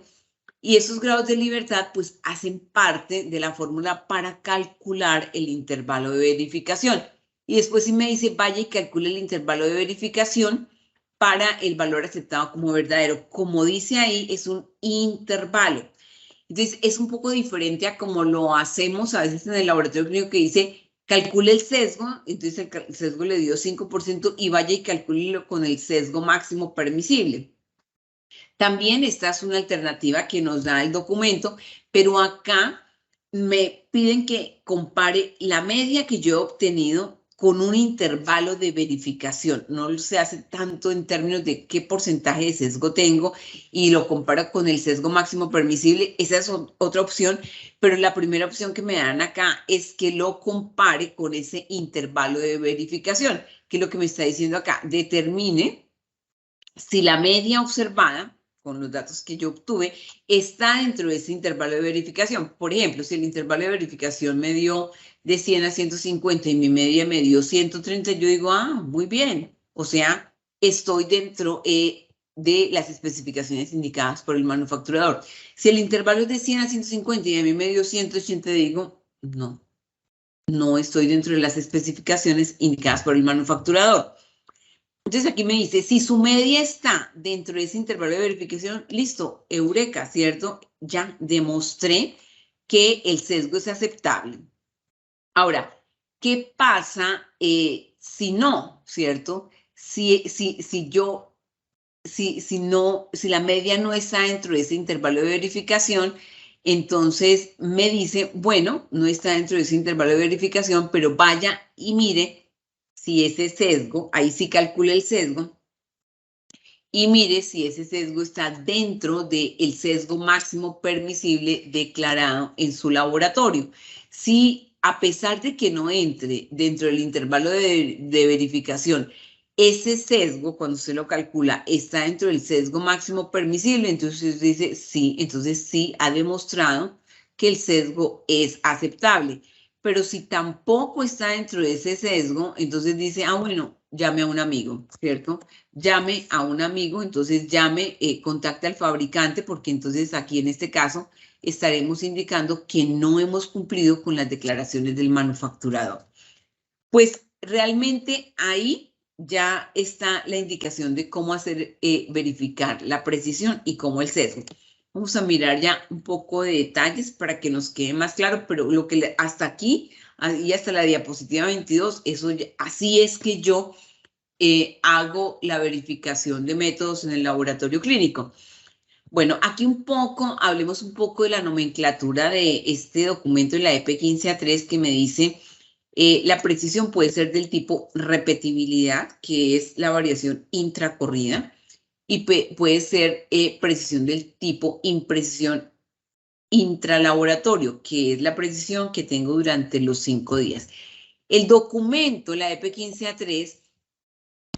Y esos grados de libertad pues hacen parte de la fórmula para calcular el intervalo de verificación. Y después sí me dice, vaya y calcule el intervalo de verificación para el valor aceptado como verdadero. Como dice ahí, es un intervalo. Entonces, es un poco diferente a como lo hacemos a veces en el laboratorio clínico que dice, calcule el sesgo, entonces el sesgo le dio 5% y vaya y calcúlelo con el sesgo máximo permisible. También esta es una alternativa que nos da el documento, pero acá me piden que compare la media que yo he obtenido con un intervalo de verificación. No se hace tanto en términos de qué porcentaje de sesgo tengo y lo comparo con el sesgo máximo permisible. Esa es otra opción, pero la primera opción que me dan acá es que lo compare con ese intervalo de verificación, que es lo que me está diciendo acá. Determine si la media observada con los datos que yo obtuve, está dentro de ese intervalo de verificación. Por ejemplo, si el intervalo de verificación me dio de 100 a 150 y mi media me dio 130, yo digo, muy bien. O sea, estoy dentro de las especificaciones indicadas por el manufacturador. Si el intervalo es de 100 a 150 y a mí me dio 180, digo, no estoy dentro de las especificaciones indicadas por el manufacturador. Entonces aquí me dice, si su media está dentro de ese intervalo de verificación, listo, eureka, ¿cierto? Ya demostré que el sesgo es aceptable. Ahora, ¿qué pasa si no, ¿cierto? Si la media no está dentro de ese intervalo de verificación, entonces me dice, bueno, no está dentro de ese intervalo de verificación, pero vaya y mire si ese sesgo, ahí sí calcula el sesgo, y mire si ese sesgo está dentro del sesgo máximo permisible declarado en su laboratorio. Si a pesar de que no entre dentro del intervalo de verificación, ese sesgo, cuando se lo calcula, está dentro del sesgo máximo permisible, entonces dice sí, entonces sí ha demostrado que el sesgo es aceptable. Pero si tampoco está dentro de ese sesgo, entonces dice, bueno, llame a un amigo, ¿cierto? Llame a un amigo, entonces contacte al fabricante, porque entonces aquí en este caso estaremos indicando que no hemos cumplido con las declaraciones del manufacturador. Pues realmente ahí ya está la indicación de cómo hacer verificar la precisión y cómo el sesgo. Vamos a mirar ya un poco de detalles para que nos quede más claro, pero lo que hasta aquí y hasta la diapositiva 22, así es que yo hago la verificación de métodos en el laboratorio clínico. Bueno, aquí hablemos un poco de la nomenclatura de este documento de la EP 15A3 que me dice la precisión puede ser del tipo repetibilidad, que es la variación intracorrida, y puede ser precisión del tipo imprecisión intralaboratorio, que es la precisión que tengo durante los 5 días. El documento, la EP 15A3,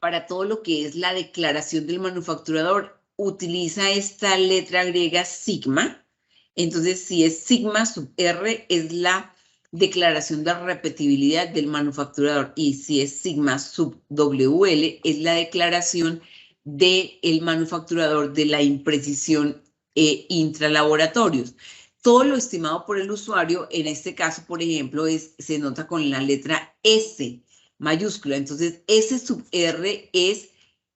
para todo lo que es la declaración del manufacturador, utiliza esta letra griega sigma. Entonces, si es sigma sub R, es la declaración de repetibilidad del manufacturador. Y si es sigma sub WL, es la declaración del manufacturador de la imprecisión intralaboratorios. Todo lo estimado por el usuario, en este caso, por ejemplo, se nota con la letra S mayúscula. Entonces, S sub R es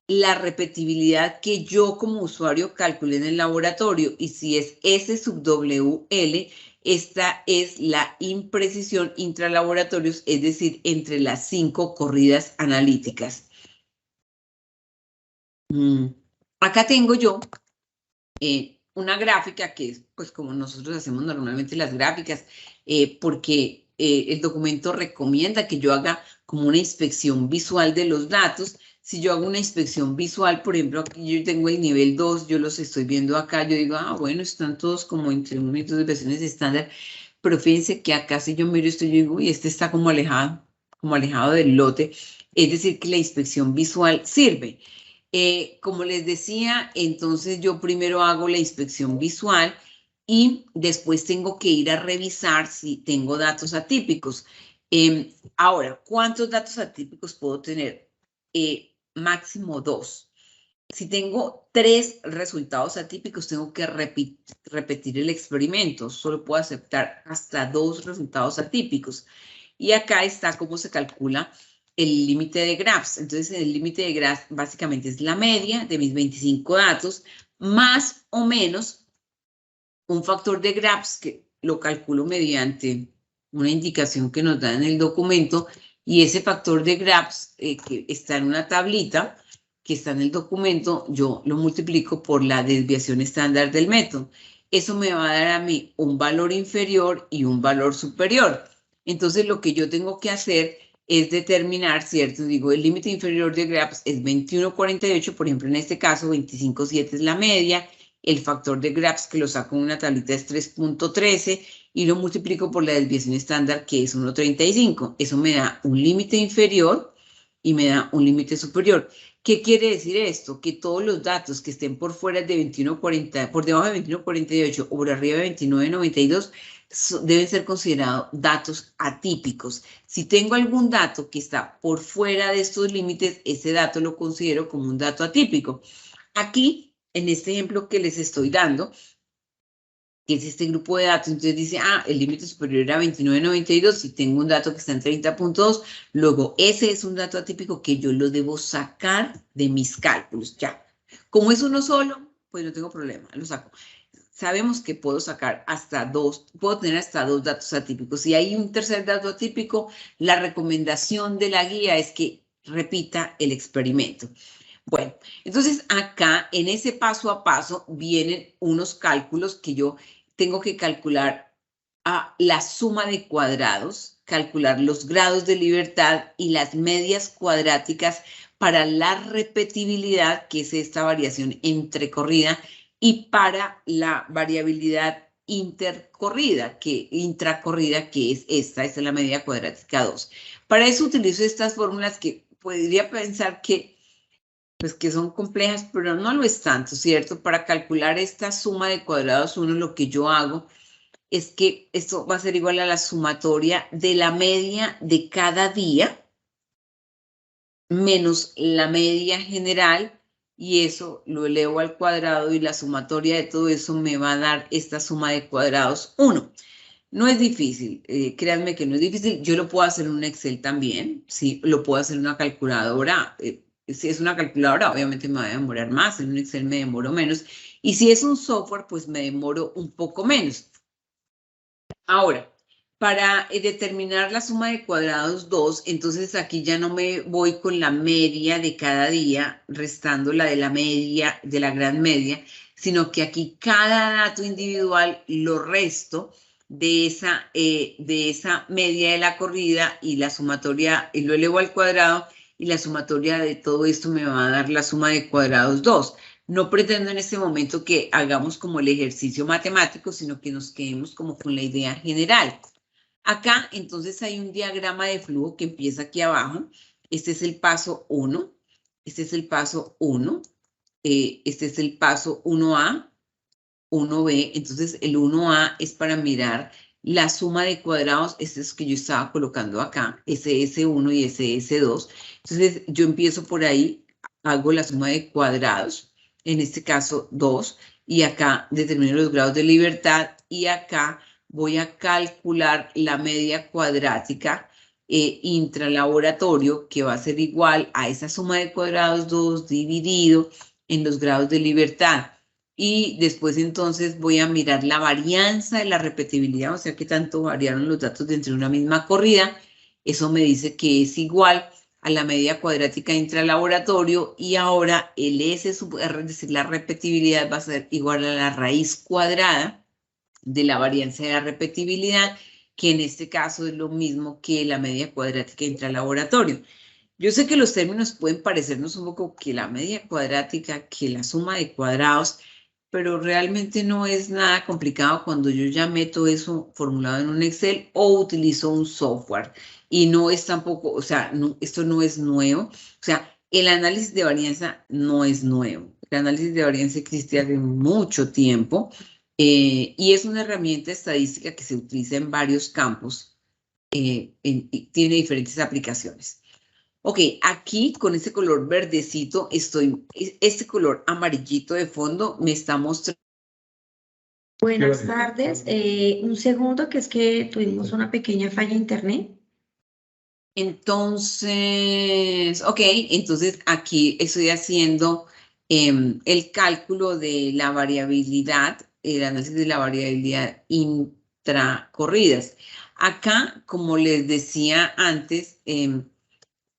la repetibilidad que yo como usuario calculé en el laboratorio. Y si es S sub WL, esta es la imprecisión intralaboratorios, es decir, entre las 5 corridas analíticas. Acá tengo yo una gráfica que es, pues, como nosotros hacemos normalmente las gráficas, porque el documento recomienda que yo haga como una inspección visual de los datos. Si yo hago una inspección visual, por ejemplo, aquí yo tengo el nivel 2, yo los estoy viendo acá, yo digo, bueno, están todos como entre 1 y 2 desviaciones estándar, pero fíjense que acá si yo miro esto, yo digo, y este está como alejado del lote, es decir, que la inspección visual sirve. Como les decía, entonces yo primero hago la inspección visual y después tengo que ir a revisar si tengo datos atípicos. Ahora, ¿cuántos datos atípicos puedo tener? Máximo 2. Si tengo 3 resultados atípicos, tengo que repetir el experimento. Solo puedo aceptar hasta 2 resultados atípicos. Y acá está cómo se calcula el límite de Grabs. Entonces, el límite de Grabs básicamente es la media de mis 25 datos, más o menos un factor de Grabs que lo calculo mediante una indicación que nos da en el documento, y ese factor de Grabs que está en una tablita, que está en el documento, yo lo multiplico por la desviación estándar del método. Eso me va a dar a mí un valor inferior y un valor superior. Entonces, lo que yo tengo que hacer es determinar, ¿cierto? Digo, el límite inferior de Grabs es 21.48, por ejemplo, en este caso 25.7 es la media, el factor de Grabs que lo saco en una tablita es 3.13 y lo multiplico por la desviación estándar que es 1.35. Eso me da un límite inferior y me da un límite superior. ¿Qué quiere decir esto? Que todos los datos que estén por fuera de 21.40, por debajo de 21.48 o por arriba de 29.92 deben ser considerados datos atípicos. Si tengo algún dato que está por fuera de estos límites, ese dato lo considero como un dato atípico. Aquí, en este ejemplo que les estoy dando, que es este grupo de datos, entonces dice, el límite superior a 29.92, si tengo un dato que está en 30.2, luego ese es un dato atípico que yo lo debo sacar de mis cálculos, ya. Como es uno solo, pues no tengo problema, lo saco. Sabemos que puedo sacar hasta 2, puedo tener hasta 2 datos atípicos. Si hay un tercer dato atípico, la recomendación de la guía es que repita el experimento. Bueno, entonces acá en ese paso a paso vienen unos cálculos que yo tengo que calcular la suma de cuadrados, calcular los grados de libertad y las medias cuadráticas para la repetibilidad, que es esta variación entre corrida, y para la variabilidad intracorrida, que es esta es la media cuadrática 2. Para eso utilizo estas fórmulas que podría pensar que pues que son complejas, pero no lo es tanto, ¿cierto? Para calcular esta suma de cuadrados 1, lo que yo hago es que esto va a ser igual a la sumatoria de la media de cada día menos la media general, y eso lo elevo al cuadrado y la sumatoria de todo eso me va a dar esta suma de cuadrados 1. No es difícil, créanme que no es difícil. Yo lo puedo hacer en un Excel también, sí, lo puedo hacer en una calculadora. Si es una calculadora, obviamente me va a demorar más, en un Excel me demoro menos. Y si es un software, pues me demoro un poco menos. Ahora, para determinar la suma de cuadrados 2, entonces aquí ya no me voy con la media de cada día, restando la de la media, de la gran media, sino que aquí cada dato individual lo resto de esa media de la corrida y la sumatoria, y lo elevo al cuadrado, y la sumatoria de todo esto me va a dar la suma de cuadrados 2. No pretendo en este momento que hagamos como el ejercicio matemático, sino que nos quedemos como con la idea general. Acá, entonces, hay un diagrama de flujo que empieza aquí abajo. Este es el paso 1. Este es el paso 1. este es el paso 1A, 1B. Entonces, el 1A es para mirar la suma de cuadrados, este es que yo estaba colocando acá, SS1 y SS2. Entonces, yo empiezo por ahí, hago la suma de cuadrados, en este caso 2, y acá determino los grados de libertad, y acá voy a calcular la media cuadrática intralaboratorio, que va a ser igual a esa suma de cuadrados 2 dividido en los grados de libertad. Y después entonces voy a mirar la varianza de la repetibilidad, o sea, qué tanto variaron los datos dentro de una misma corrida. Eso me dice que es igual a la media cuadrática intralaboratorio, y ahora el S sub R, es decir, la repetibilidad, va a ser igual a la raíz cuadrada de la varianza de la repetibilidad, que en este caso es lo mismo que la media cuadrática intralaboratorio. Yo sé que los términos pueden parecernos un poco que la media cuadrática, que la suma de cuadrados, pero realmente no es nada complicado cuando yo ya meto eso formulado en un Excel o utilizo un software. Y no es tampoco, o sea, esto no es nuevo. O sea, el análisis de varianza no es nuevo. El análisis de varianza existe hace mucho tiempo y es una herramienta estadística que se utiliza en varios campos y tiene diferentes aplicaciones. Ok, aquí con este color verdecito este color amarillito de fondo me está mostrando.
Buenas tardes, un segundo, que es que tuvimos una pequeña falla en internet.
Entonces, ok, entonces aquí estoy haciendo el cálculo de la variabilidad, el análisis de la variabilidad intracorridas. Acá, como les decía antes,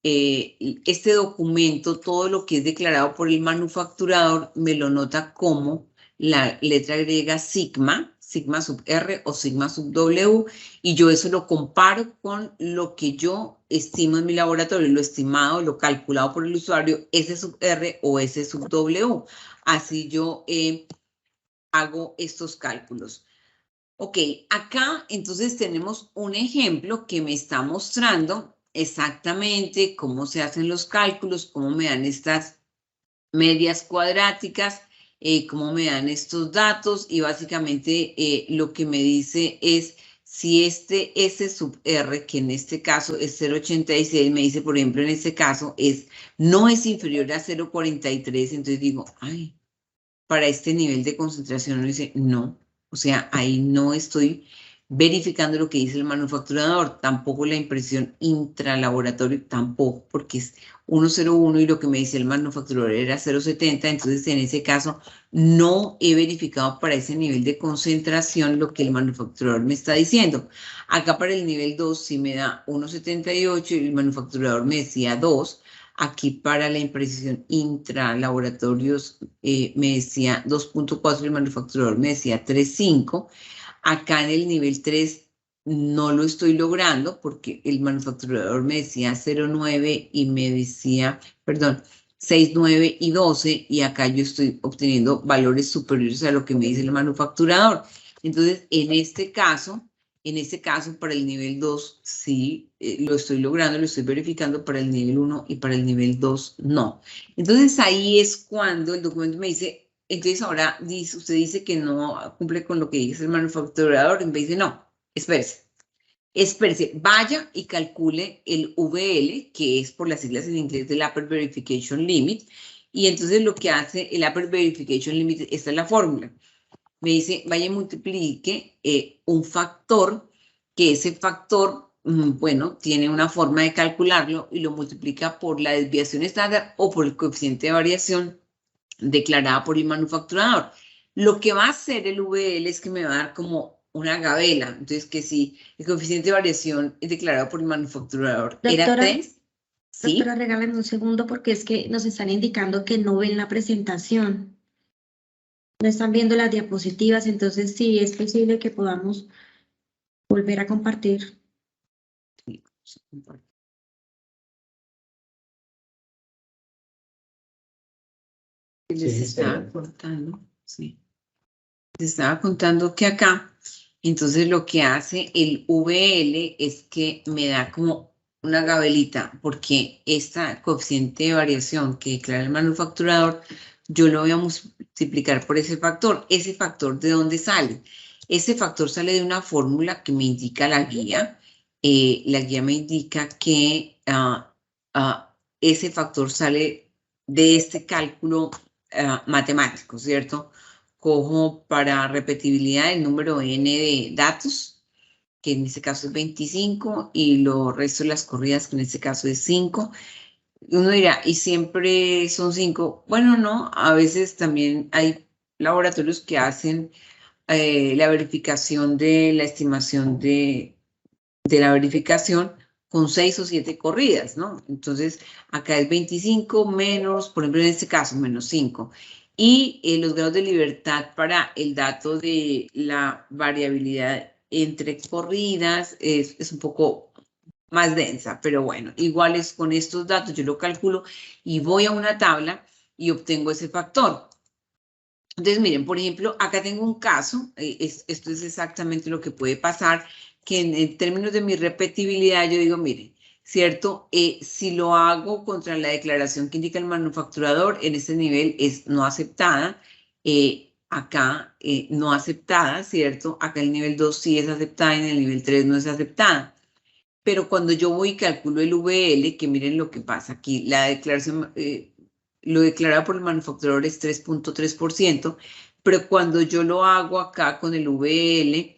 este documento, todo lo que es declarado por el manufacturador, me lo nota como la letra griega sigma, sigma sub R o sigma sub W, y yo eso lo comparo con lo que yo estimo en mi laboratorio, lo estimado, lo calculado por el usuario, S sub R o S sub W. Así yo hago estos cálculos. Ok, acá entonces tenemos un ejemplo que me está mostrando exactamente cómo se hacen los cálculos, cómo me dan estas medias cuadráticas, cómo me dan estos datos, y básicamente lo que me dice es si este S sub R, que en este caso es 0,86, me dice, por ejemplo, en este caso no es inferior a 0,43, entonces digo, ay, para este nivel de concentración, uno dice, no, o sea, ahí no estoy verificando lo que dice el manufacturador, tampoco la impresión intralaboratorio, tampoco, porque es 1,01 y lo que me dice el manufacturador era 0,70, entonces en ese caso no he verificado para ese nivel de concentración lo que el manufacturador me está diciendo. Acá para el nivel 2 sí me da 1,78 y el manufacturador me decía 2. Aquí para la imprecisión intralaboratorios me decía 2,4, el manufacturador me decía 3,5. Acá en el nivel 3 no lo estoy logrando porque el manufacturador me decía 0,9 y me decía, perdón, 6,9 y 12, y acá yo estoy obteniendo valores superiores a lo que me dice el manufacturador. Entonces, en este caso, para el nivel 2, sí, lo estoy logrando, lo estoy verificando. Para el nivel 1 y para el nivel 2, no. Entonces, ahí es cuando el documento me dice, entonces ahora usted dice que no cumple con lo que dice el manufacturador, y me dice, no, espérese, vaya y calcule el VL, que es por las siglas en inglés del Upper Verification Limit, y entonces lo que hace el Upper Verification Limit, esta es la fórmula. Me dice, vaya y multiplique un factor, que ese factor, bueno, tiene una forma de calcularlo y lo multiplica por la desviación estándar o por el coeficiente de variación declarada por el manufacturador. Lo que va a hacer el VL es que me va a dar como una gabela. Entonces, que si el coeficiente de variación es declarado por el manufacturador era 3, ¿sí?
Doctora, regálame un segundo porque es que nos están indicando que no ven la presentación. No están viendo las diapositivas, entonces sí es posible que podamos volver a compartir.
Les estaba contando, sí. Les estaba contando que acá, entonces lo que hace el VL es que me da como una gabelita, porque esta coeficiente de variación que declara el manufacturador yo lo voy a multiplicar por ese factor. ¿Ese factor de dónde sale? Ese factor sale de una fórmula que me indica la guía. La guía me indica que ese factor sale de este cálculo matemático, ¿cierto? Cojo para repetibilidad el número n de datos, que en este caso es 25, y lo resto de las corridas, que en este caso es 5. Uno dirá, ¿y siempre son 5? Bueno, no, a veces también hay laboratorios que hacen la verificación de la estimación de la verificación con 6 o 7 corridas, ¿no? Entonces, acá es 25 menos, por ejemplo, en este caso, menos 5. Y los grados de libertad para el dato de la variabilidad entre corridas es un poco más densa, pero bueno, igual es con estos datos, yo lo calculo y voy a una tabla y obtengo ese factor. Entonces, miren, por ejemplo, acá tengo un caso, esto es exactamente lo que puede pasar, que en términos de mi repetibilidad, yo digo, miren, ¿cierto? Si lo hago contra la declaración que indica el manufacturador, en este nivel es no aceptada, acá no aceptada, ¿cierto? Acá el nivel 2 sí es aceptada y en el nivel 3 no es aceptada. Pero cuando yo voy y calculo el VL, que miren lo que pasa aquí, la declaración, lo declarado por el manufacturador es 3.3%, pero cuando yo lo hago acá con el VL,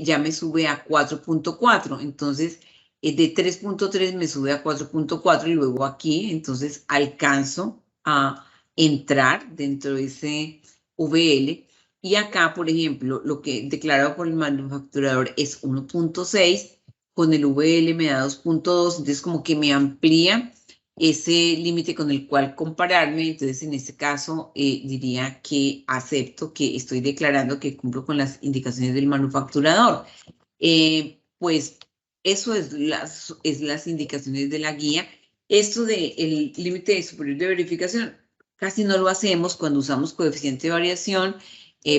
ya me sube a 4.4, entonces de 3.3 me sube a 4.4 y luego aquí, entonces alcanzo a entrar dentro de ese VL. Y acá, por ejemplo, lo que declarado por el manufacturador es 1.6, con el VL me da 2.2, entonces como que me amplía ese límite con el cual compararme. Entonces, en este caso, diría que acepto, que estoy declarando que cumplo con las indicaciones del manufacturador. Pues eso es las indicaciones de la guía. Esto del límite superior de verificación casi no lo hacemos cuando usamos coeficiente de variación,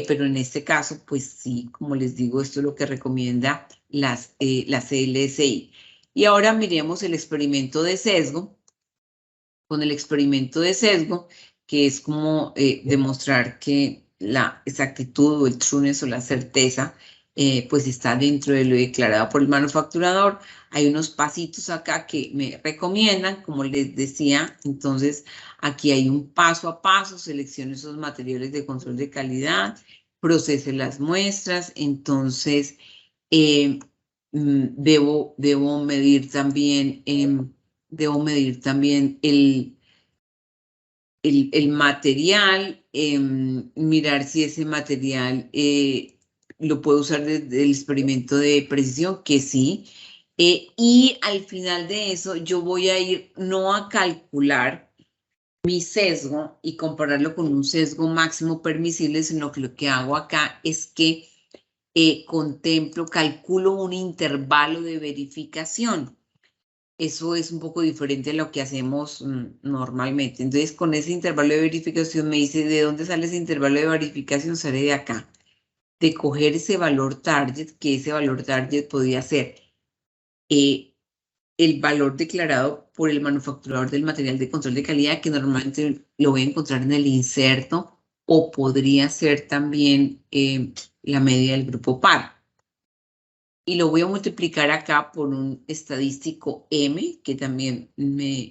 pero en este caso, pues sí, como les digo, esto es lo que recomienda la CLSI. Y ahora miremos el experimento de sesgo. Con el experimento de sesgo, que es como demostrar que la exactitud o el trueness o la certeza pues está dentro de lo declarado por el manufacturador. Hay unos pasitos acá que me recomiendan, como les decía. Entonces, aquí hay un paso a paso: seleccione esos materiales de control de calidad, procese las muestras. Entonces, debo medir también el material, mirar si ese material lo puedo usar desde el experimento de precisión, que sí. Y al final de eso, yo voy a ir no a calcular mi sesgo y compararlo con un sesgo máximo permisible, sino que lo que hago acá es que calculo un intervalo de verificación. Eso es un poco diferente a lo que hacemos normalmente. Entonces, con ese intervalo de verificación me dice, ¿de dónde sale ese intervalo de verificación? Sale de acá, de coger ese valor target, que ese valor target podría ser el valor declarado por el manufacturador del material de control de calidad, que normalmente lo voy a encontrar en el inserto, o podría ser también la media del grupo par. Y lo voy a multiplicar acá por un estadístico M, que también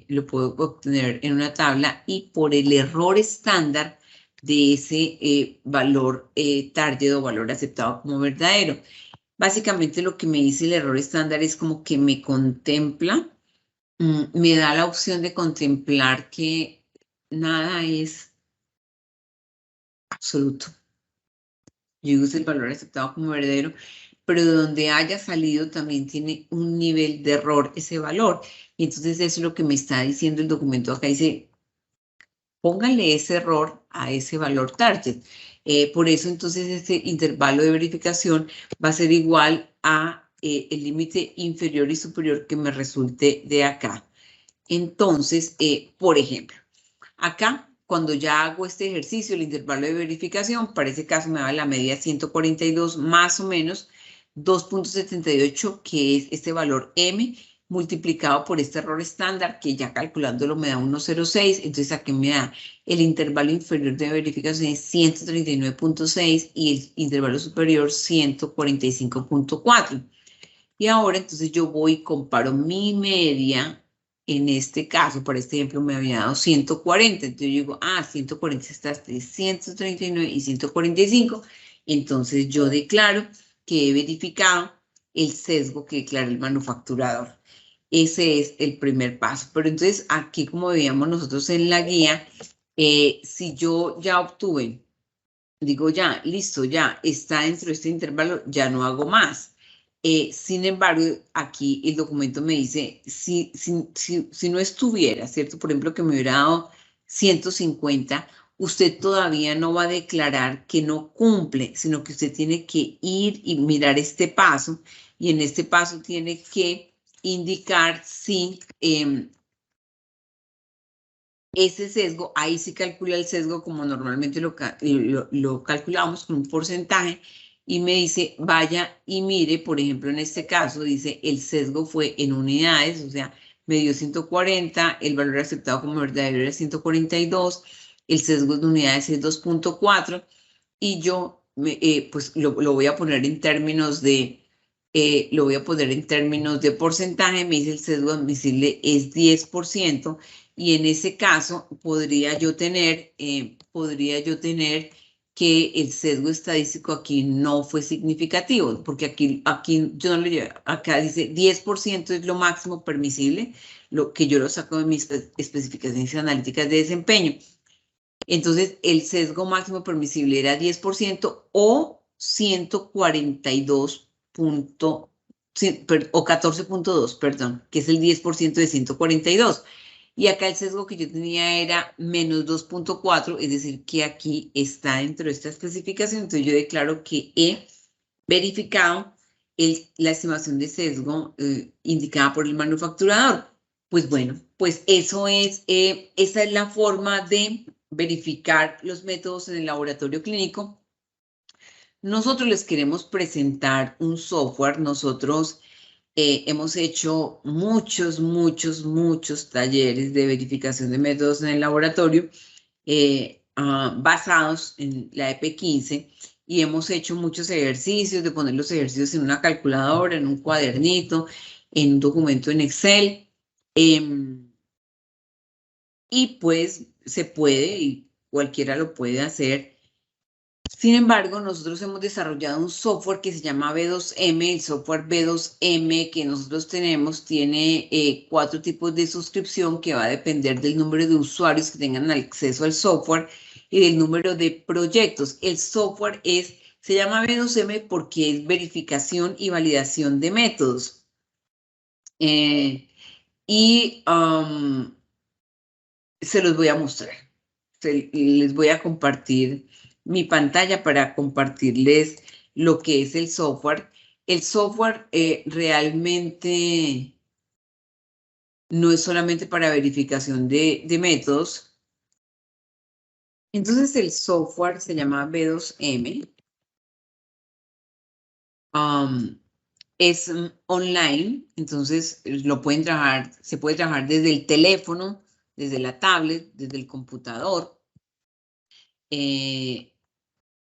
lo puedo obtener en una tabla, y por el error estándar de ese valor target o valor aceptado como verdadero. Básicamente lo que me dice el error estándar es como que me contempla, me da la opción de contemplar que nada es absoluto. Yo uso el valor aceptado como verdadero, pero de donde haya salido también tiene un nivel de error ese valor. Y entonces eso es lo que me está diciendo el documento acá. Dice, póngale ese error a ese valor target. Por eso entonces este intervalo de verificación va a ser igual a el límite inferior y superior que me resulte de acá. Entonces, por ejemplo, acá, cuando ya hago este ejercicio, el intervalo de verificación, para ese caso me da la media 142 más o menos 2.78, que es este valor M, multiplicado por este error estándar, que ya calculándolo me da 1,06, entonces aquí me da el intervalo inferior de verificación es 139.6 y el intervalo superior 145.4. Y ahora entonces yo voy y comparo mi media. En este caso, para este ejemplo, me había dado 140. Entonces yo digo, 140 está entre 139 y 145. Entonces yo declaro que he verificado el sesgo que declara el manufacturador. Ese es el primer paso. Pero entonces aquí, como veíamos nosotros en la guía, si yo ya obtuve, digo ya, listo, ya está dentro de este intervalo, ya no hago más. Sin embargo, aquí el documento me dice, si no estuviera, ¿cierto? Por ejemplo, que me hubiera dado 150, usted todavía no va a declarar que no cumple, sino que usted tiene que ir y mirar este paso, y en este paso tiene que indicar si ese sesgo, ahí se calcula el sesgo como normalmente lo calculamos con un porcentaje, y me dice, vaya y mire, por ejemplo, en este caso, dice, el sesgo fue en unidades, o sea, me dio 140, el valor aceptado como verdadero era 142, el sesgo de unidades es 2.4, y yo, pues, lo voy a poner en términos de, porcentaje, me dice el sesgo admisible es 10%, y en ese caso podría yo tener que el sesgo estadístico aquí no fue significativo, porque aquí yo no lo llevo, acá dice 10% es lo máximo permisible, lo que yo lo saco de mis especificaciones analíticas de desempeño. Entonces, el sesgo máximo permisible era 10% o 142 o 14.2, perdón, que es el 10% de 142. Y acá el sesgo que yo tenía era menos 2.4, es decir, que aquí está dentro de esta especificación. Entonces yo declaro que he verificado la estimación de sesgo indicada por el manufacturador. Pues bueno, pues esa es la forma de verificar los métodos en el laboratorio clínico. Nosotros les queremos presentar un software. Nosotros hemos hecho muchos talleres de verificación de métodos en el laboratorio basados en la EP15, y hemos hecho muchos ejercicios, de poner los ejercicios en una calculadora, en un cuadernito, en un documento en Excel, y pues se puede, y cualquiera lo puede hacer. Sin embargo, nosotros hemos desarrollado un software que se llama B2M. El software B2M que nosotros tenemos tiene 4 tipos de suscripción, que va a depender del número de usuarios que tengan acceso al software y del número de proyectos. El software se llama B2M porque es verificación y validación de métodos. Se los voy a mostrar. Les voy a compartir mi pantalla para compartirles lo que es el software. El software realmente no es solamente para verificación de métodos. Entonces el software se llama B2M. Es online, entonces se puede trabajar desde el teléfono, desde la tablet, desde el computador.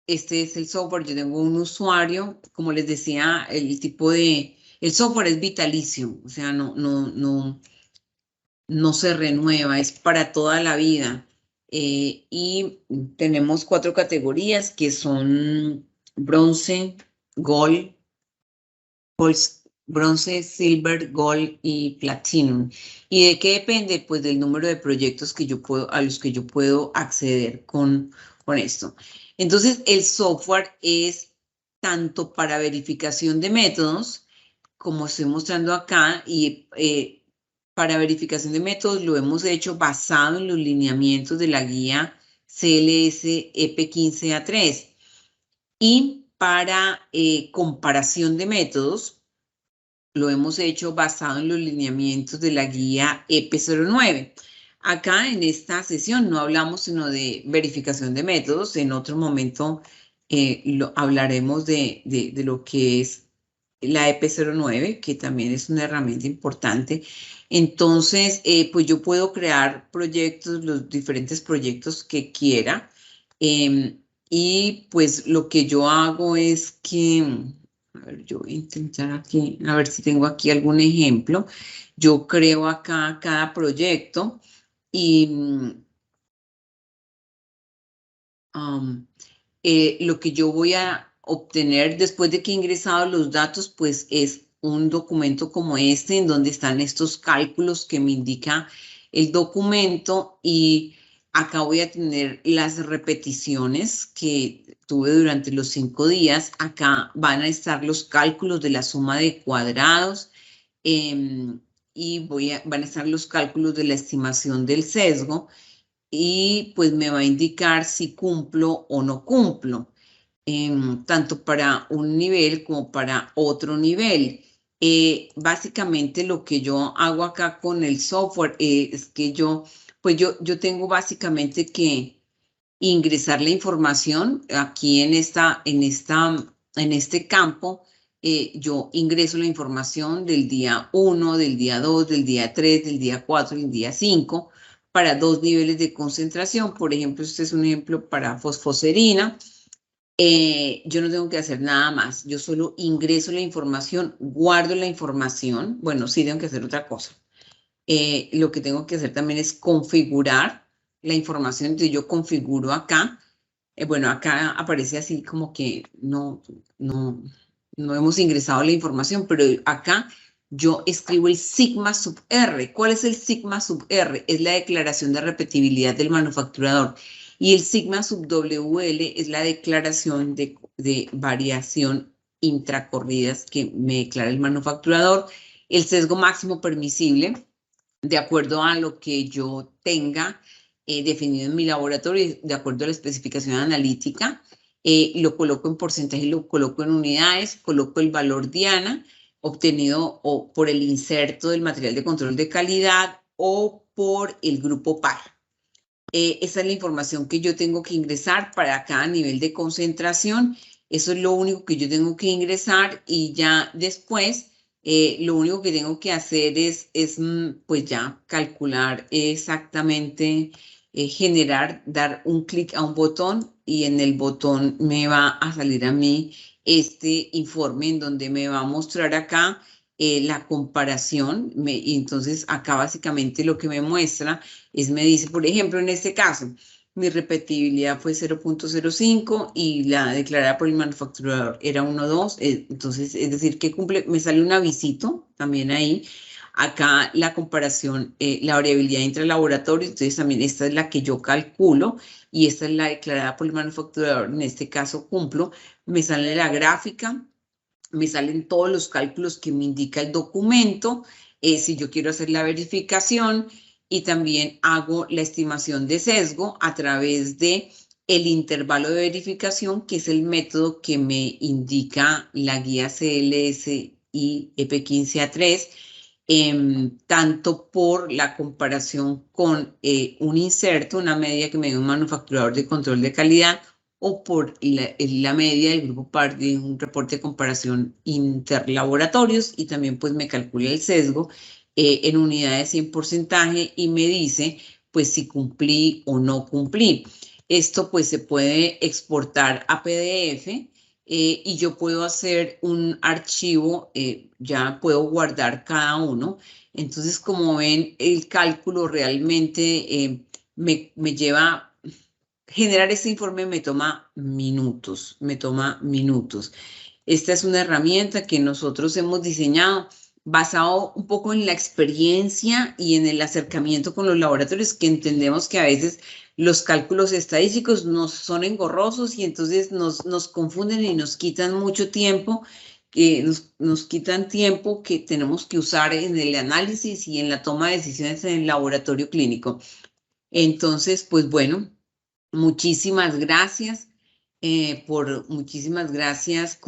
Este es el software. Yo tengo un usuario, como les decía, el software es vitalicio, o sea, no se renueva, es para toda la vida. Y tenemos 4 categorías que son bronce, bronce, silver, gold y platinum. ¿Y de qué depende? Pues del número de proyectos a los que yo puedo acceder con esto. Entonces, el software es tanto para verificación de métodos, como estoy mostrando acá, y para verificación de métodos lo hemos hecho basado en los lineamientos de la guía CLS EP15A3. Y para comparación de métodos, lo hemos hecho basado en los lineamientos de la guía EP09. Acá en esta sesión no hablamos sino de verificación de métodos. En otro momento hablaremos de lo que es la EP09, que también es una herramienta importante. Entonces, pues yo puedo crear proyectos, los diferentes proyectos que quiera. Y pues lo que yo hago es que, a ver, yo voy a intentar aquí, a ver si tengo aquí algún ejemplo. Yo creo acá cada proyecto y lo que yo voy a obtener después de que he ingresado los datos, pues es un documento como este, en donde están estos cálculos que me indica el documento, y acá voy a tener las repeticiones que tuve durante los 5 días. Acá van a estar los cálculos de la suma de cuadrados, y van a estar los cálculos de la estimación del sesgo, y pues me va a indicar si cumplo o no cumplo, tanto para un nivel como para otro nivel. Básicamente lo que yo hago acá con el software es que pues yo tengo básicamente que ingresar la información aquí en este campo. Yo ingreso la información del día 1, del día 2, del día 3, del día 4, del día 5, para 2 niveles de concentración. Por ejemplo, este es un ejemplo para fosfoserina. Yo no tengo que hacer nada más. Yo solo ingreso la información, guardo la información. Bueno, sí tengo que hacer otra cosa. Lo que tengo que hacer también es configurar la información. Entonces yo configuro acá. Bueno, acá aparece así como que no hemos ingresado la información, pero acá yo escribo el sigma sub R. ¿Cuál es el sigma sub R? Es la declaración de repetibilidad del manufacturador. Y el sigma sub WL es la declaración de variación intracorridas que me declara el manufacturador. El sesgo máximo permisible, de acuerdo a lo que yo tenga definido en mi laboratorio, de acuerdo a la especificación analítica, lo coloco en porcentaje, lo coloco en unidades, coloco el valor diana obtenido o por el inserto del material de control de calidad o por el grupo par. Esa es la información que yo tengo que ingresar para cada nivel de concentración. Eso es lo único que yo tengo que ingresar, y ya después lo único que tengo que hacer es pues ya calcular exactamente, dar un clic a un botón, y en el botón me va a salir a mí este informe en donde me va a mostrar acá la comparación. Y entonces acá básicamente lo que me muestra me dice, por ejemplo, en este caso, mi repetibilidad fue 0.05 y la declarada por el manufacturador era 1.2. Entonces, es decir, que cumple, me sale un avisito también ahí. Acá la comparación, la variabilidad entre laboratorios, entonces también esta es la que yo calculo y esta es la declarada por el manufacturador. En este caso cumplo. Me sale la gráfica, me salen todos los cálculos que me indica el documento, si yo quiero hacer la verificación, y también hago la estimación de sesgo a través de el intervalo de verificación, que es el método que me indica la guía CLS y EP15A3, tanto por la comparación con un inserto, una media que me dio un manufacturador de control de calidad, o por la media del grupo par de un reporte de comparación interlaboratorios, y también pues me calcula el sesgo en unidades y en porcentaje, y me dice pues si cumplí o no cumplí. Esto pues se puede exportar a PDF, y yo puedo hacer un archivo, ya puedo guardar cada uno. Entonces, como ven, el cálculo realmente me lleva. Generar este informe me toma minutos, Esta es una herramienta que nosotros hemos diseñado basado un poco en la experiencia y en el acercamiento con los laboratorios, que entendemos que a veces los cálculos estadísticos nos son engorrosos y entonces nos confunden y nos quitan mucho tiempo, que nos quitan tiempo que tenemos que usar en el análisis y en la toma de decisiones en el laboratorio clínico. Entonces, pues bueno, muchísimas gracias, muchísimas gracias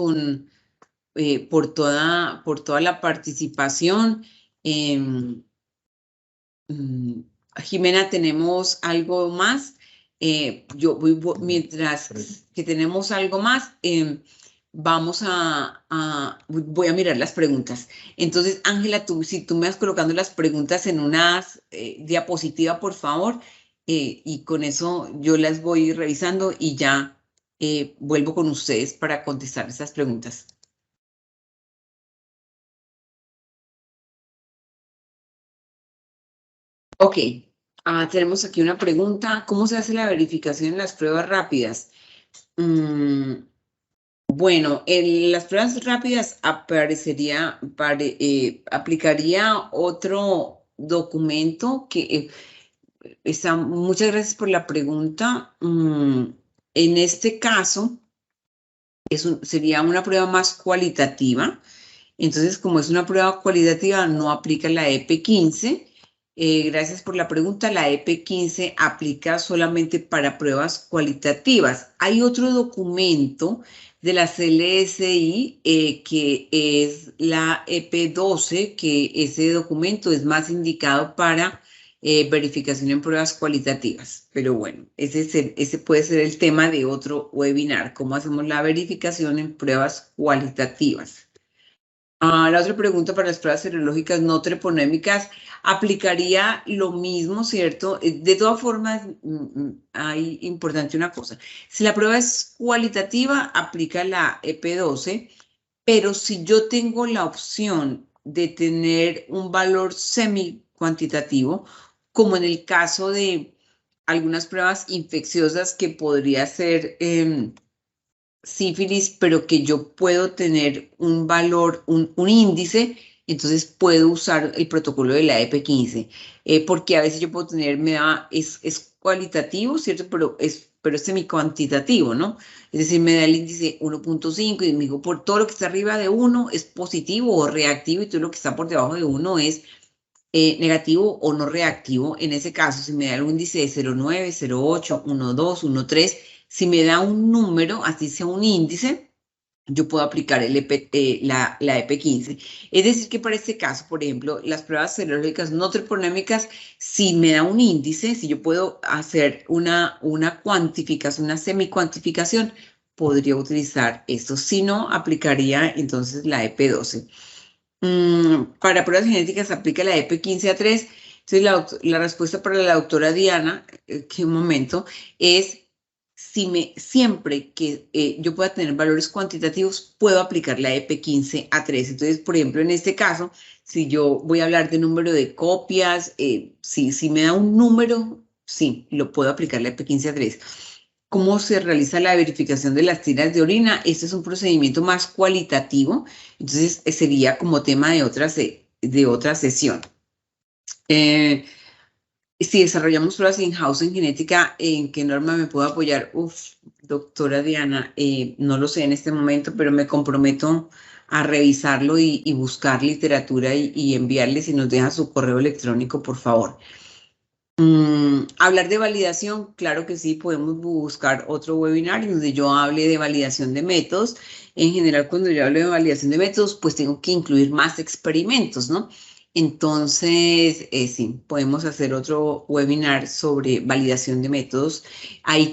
por toda la participación. Jimena, ¿tenemos algo más? Mientras que tenemos algo más, voy a mirar las preguntas. Entonces, Ángela, si tú me vas colocando las preguntas en una diapositiva, por favor, y con eso yo las voy revisando y ya vuelvo con ustedes para contestar esas preguntas. Ok, tenemos aquí una pregunta. ¿Cómo se hace la verificación en las pruebas rápidas? Bueno, en las pruebas rápidas aplicaría otro documento que muchas gracias por la pregunta. En este caso, sería una prueba más cualitativa. Entonces, como es una prueba cualitativa, no aplica la EP15. Gracias por la pregunta. La EP15 aplica solamente para pruebas cualitativas. Hay otro documento de la CLSI que es la EP12, que ese documento es más indicado para verificación en pruebas cualitativas. Pero bueno, ese puede ser el tema de otro webinar, cómo hacemos la verificación en pruebas cualitativas. La otra pregunta para las pruebas serológicas no treponémicas aplicaría lo mismo, ¿cierto? De todas formas, hay importante una cosa. Si la prueba es cualitativa, aplica la EP12, pero si yo tengo la opción de tener un valor semi-cuantitativo, como en el caso de algunas pruebas infecciosas que podría ser sífilis, pero que yo puedo tener un valor, un índice, entonces puedo usar el protocolo de la EP15, porque a veces yo puedo tener, es cualitativo, ¿cierto? Pero es semi-cuantitativo, ¿no? Es decir, me da el índice 1.5 y me digo, por todo lo que está arriba de 1 es positivo o reactivo y todo lo que está por debajo de 1 es negativo o no reactivo. En ese caso, si me da el índice de 0.9, 0.8, 1.2, 1.3, si me da un número, así sea un índice, yo puedo aplicar la EP15. Es decir, que para este caso, por ejemplo, las pruebas serológicas no treponémicas, si me da un índice, si yo puedo hacer una cuantificación, una semi-cuantificación, podría utilizar esto. Si no, aplicaría entonces la EP12. Para pruebas genéticas aplica la EP15A3. Entonces, la respuesta para la doctora Diana, que un momento, es siempre que yo pueda tener valores cuantitativos, puedo aplicar la EP15A3. Entonces, por ejemplo, en este caso, si yo voy a hablar de número de copias, si me da un número, sí, lo puedo aplicar la EP15A3. ¿Cómo se realiza la verificación de las tiras de orina? Este es un procedimiento más cualitativo, entonces sería como tema de otra sesión. Si desarrollamos pruebas in-house en genética, ¿en qué norma me puedo apoyar? Doctora Diana, no lo sé en este momento, pero me comprometo a revisarlo y buscar literatura y enviarle si nos deja su correo electrónico, por favor. Hablar de validación, claro que sí, podemos buscar otro webinar donde yo hable de validación de métodos. En general, cuando yo hablo de validación de métodos, pues tengo que incluir más experimentos, ¿no? Entonces, sí, podemos hacer otro webinar sobre validación de métodos. Ahí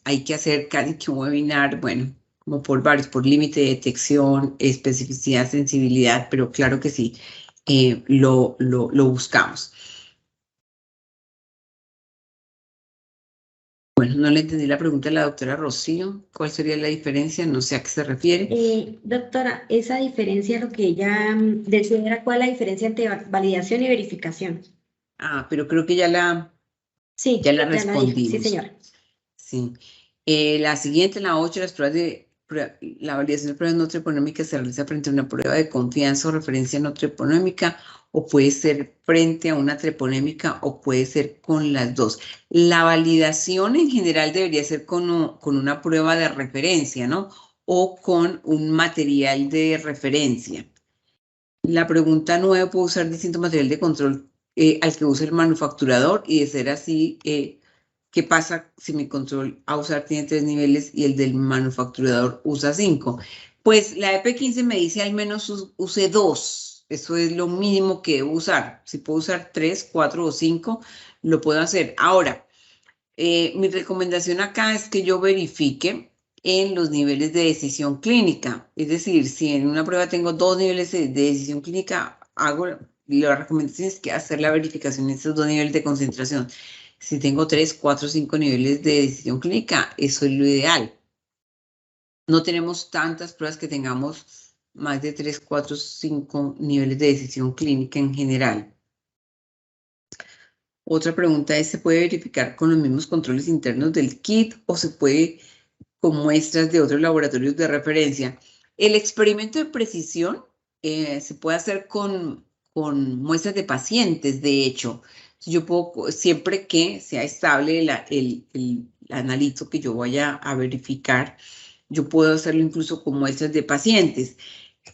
hay que hacer casi que un webinar, bueno, como por varios, por límite de detección, especificidad, sensibilidad, pero claro que sí, lo buscamos. Bueno, no le entendí la pregunta a la doctora Rocío. ¿Cuál sería la diferencia? No sé a qué se refiere.
Doctora, esa diferencia, lo que ella decía era cuál es la diferencia entre validación y verificación.
Pero creo que ya la respondimos.
Sí, señora.
Sí. La siguiente, la 8, la validación de pruebas no treponómicas se realiza frente a una prueba de confianza o referencia no treponómica, o puede ser frente a una treponémica, o puede ser con las dos. La validación en general debería ser con una prueba de referencia, ¿no? O con un material de referencia. La pregunta 9, ¿puedo usar distinto material de control al que usa el manufacturador? Y de ser así, ¿qué pasa si mi control a usar tiene 3 niveles y el del manufacturador usa 5? Pues la EP15 me dice al menos use 2. Eso es lo mínimo que debo usar. Si puedo usar 3, 4 o 5, lo puedo hacer. Ahora, mi recomendación acá es que yo verifique en los niveles de decisión clínica. Es decir, si en una prueba tengo 2 niveles de decisión clínica, la recomendación es que hacer la verificación en esos 2 niveles de concentración. Si tengo 3, 4, 5 niveles de decisión clínica, eso es lo ideal. No tenemos tantas pruebas que tengamos más de 3, 4, 5 niveles de decisión clínica en general. Otra pregunta es, ¿se puede verificar con los mismos controles internos del kit o se puede con muestras de otros laboratorios de referencia? El experimento de precisión se puede hacer con muestras de pacientes, de hecho. Yo puedo, siempre que sea estable el analito que yo vaya a verificar, yo puedo hacerlo incluso con muestras de pacientes,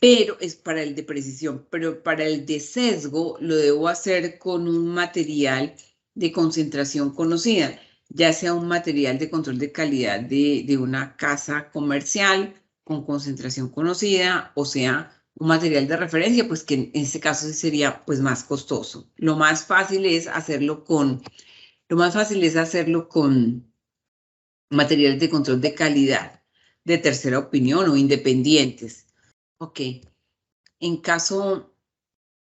pero es para el de precisión. Pero para el de sesgo lo debo hacer con un material de concentración conocida, ya sea un material de control de calidad de una casa comercial con concentración conocida, o sea, un material de referencia, pues que en este caso sí sería pues más costoso. Lo más fácil es hacerlo con materiales de control de calidad de tercera opinión o independientes. Ok. En caso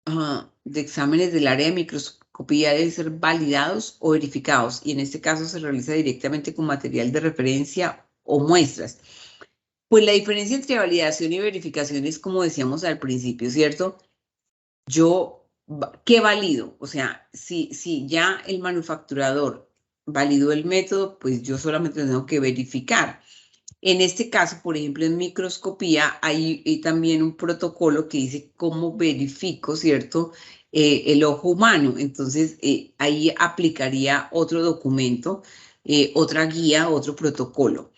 de exámenes del área de microscopía deben ser validados o verificados, y en este caso se realiza directamente con material de referencia o muestras. Pues la diferencia entre validación y verificación es como decíamos al principio, ¿cierto? ¿Qué valido? O sea, si ya el manufacturador validó el método, pues yo solamente lo tengo que verificar. En este caso, por ejemplo, en microscopía hay también un protocolo que dice cómo verifico, ¿cierto? El ojo humano. Entonces, ahí aplicaría otro documento, otra guía, otro protocolo.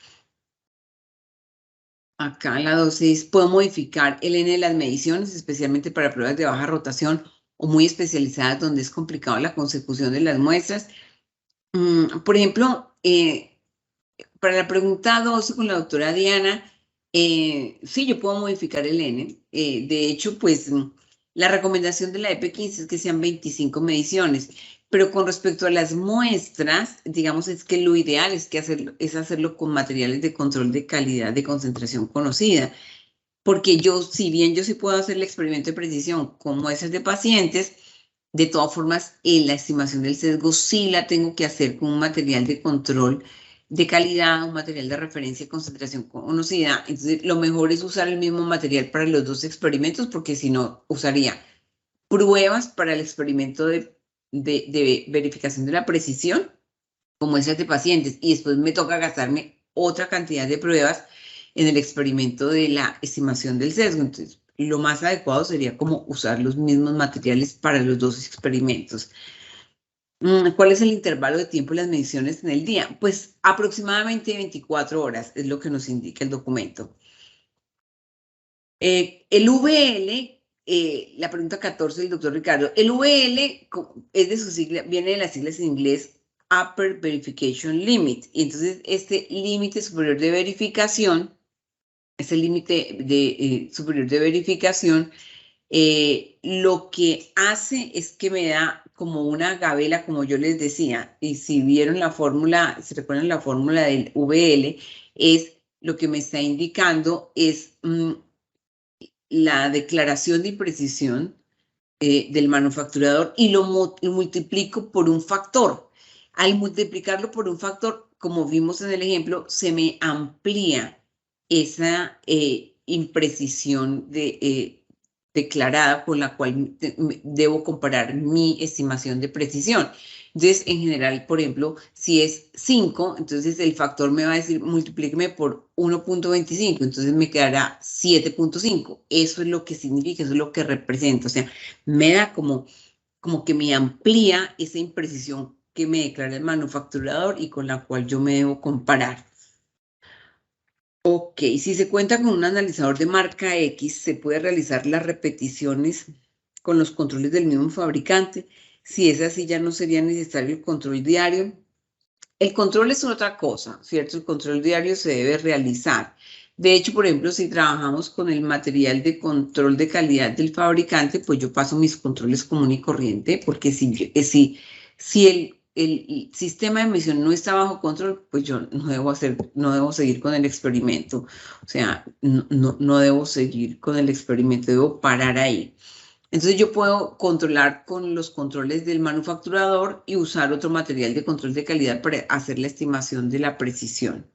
Acá la dosis, puedo modificar el N de las mediciones, especialmente para pruebas de baja rotación o muy especializadas donde es complicado la consecución de las muestras. Por ejemplo, para la pregunta 12 con la doctora Diana, sí, yo puedo modificar el N. De hecho, pues la recomendación de la EP15 es que sean 25 mediciones, pero con respecto a las muestras, digamos, es que lo ideal es hacerlo con materiales de control de calidad de concentración conocida, porque si bien yo sí puedo hacer el experimento de precisión con muestras de pacientes, de todas formas, la estimación del sesgo sí la tengo que hacer con un material de control de calidad, un material de referencia de concentración conocida. Entonces, lo mejor es usar el mismo material para los dos experimentos, porque si no, usaría pruebas para el experimento de verificación de la precisión, con muestras de pacientes, y después me toca gastarme otra cantidad de pruebas en el experimento de la estimación del sesgo. Entonces, lo más adecuado sería como usar los mismos materiales para los dos experimentos. ¿Cuál es el intervalo de tiempo de las mediciones en el día? Pues aproximadamente 24 horas es lo que nos indica el documento. El VL, la pregunta 14 del doctor Ricardo, el VL es de su sigla, viene de las siglas en inglés Upper Verification Limit, y entonces este límite superior de verificación, lo que hace es que me da como una gabela, como yo les decía, y si vieron la fórmula, si recuerdan la fórmula del VL, lo que me está indicando es la declaración de imprecisión del manufacturador, y lo multiplico por un factor. Al multiplicarlo por un factor, como vimos en el ejemplo, se me amplía esa imprecisión declarada con la cual debo comparar mi estimación de precisión. Entonces, en general, por ejemplo, si es 5, entonces el factor me va a decir multiplíqueme por 1.25, entonces me quedará 7.5. Eso es lo que significa, eso es lo que representa. O sea, me da como que me amplía esa imprecisión que me declara el manufacturador y con la cual yo me debo comparar. Ok, si se cuenta con un analizador de marca X, se puede realizar las repeticiones con los controles del mismo fabricante. Si es así, ya no sería necesario el control diario. El control es otra cosa, ¿cierto? El control diario se debe realizar. De hecho, por ejemplo, si trabajamos con el material de control de calidad del fabricante, pues yo paso mis controles común y corriente, porque si el sistema de medición no está bajo control, pues yo no debo seguir con el experimento. O sea, no debo seguir con el experimento, debo parar ahí. Entonces yo puedo controlar con los controles del manufacturador y usar otro material de control de calidad para hacer la estimación de la precisión.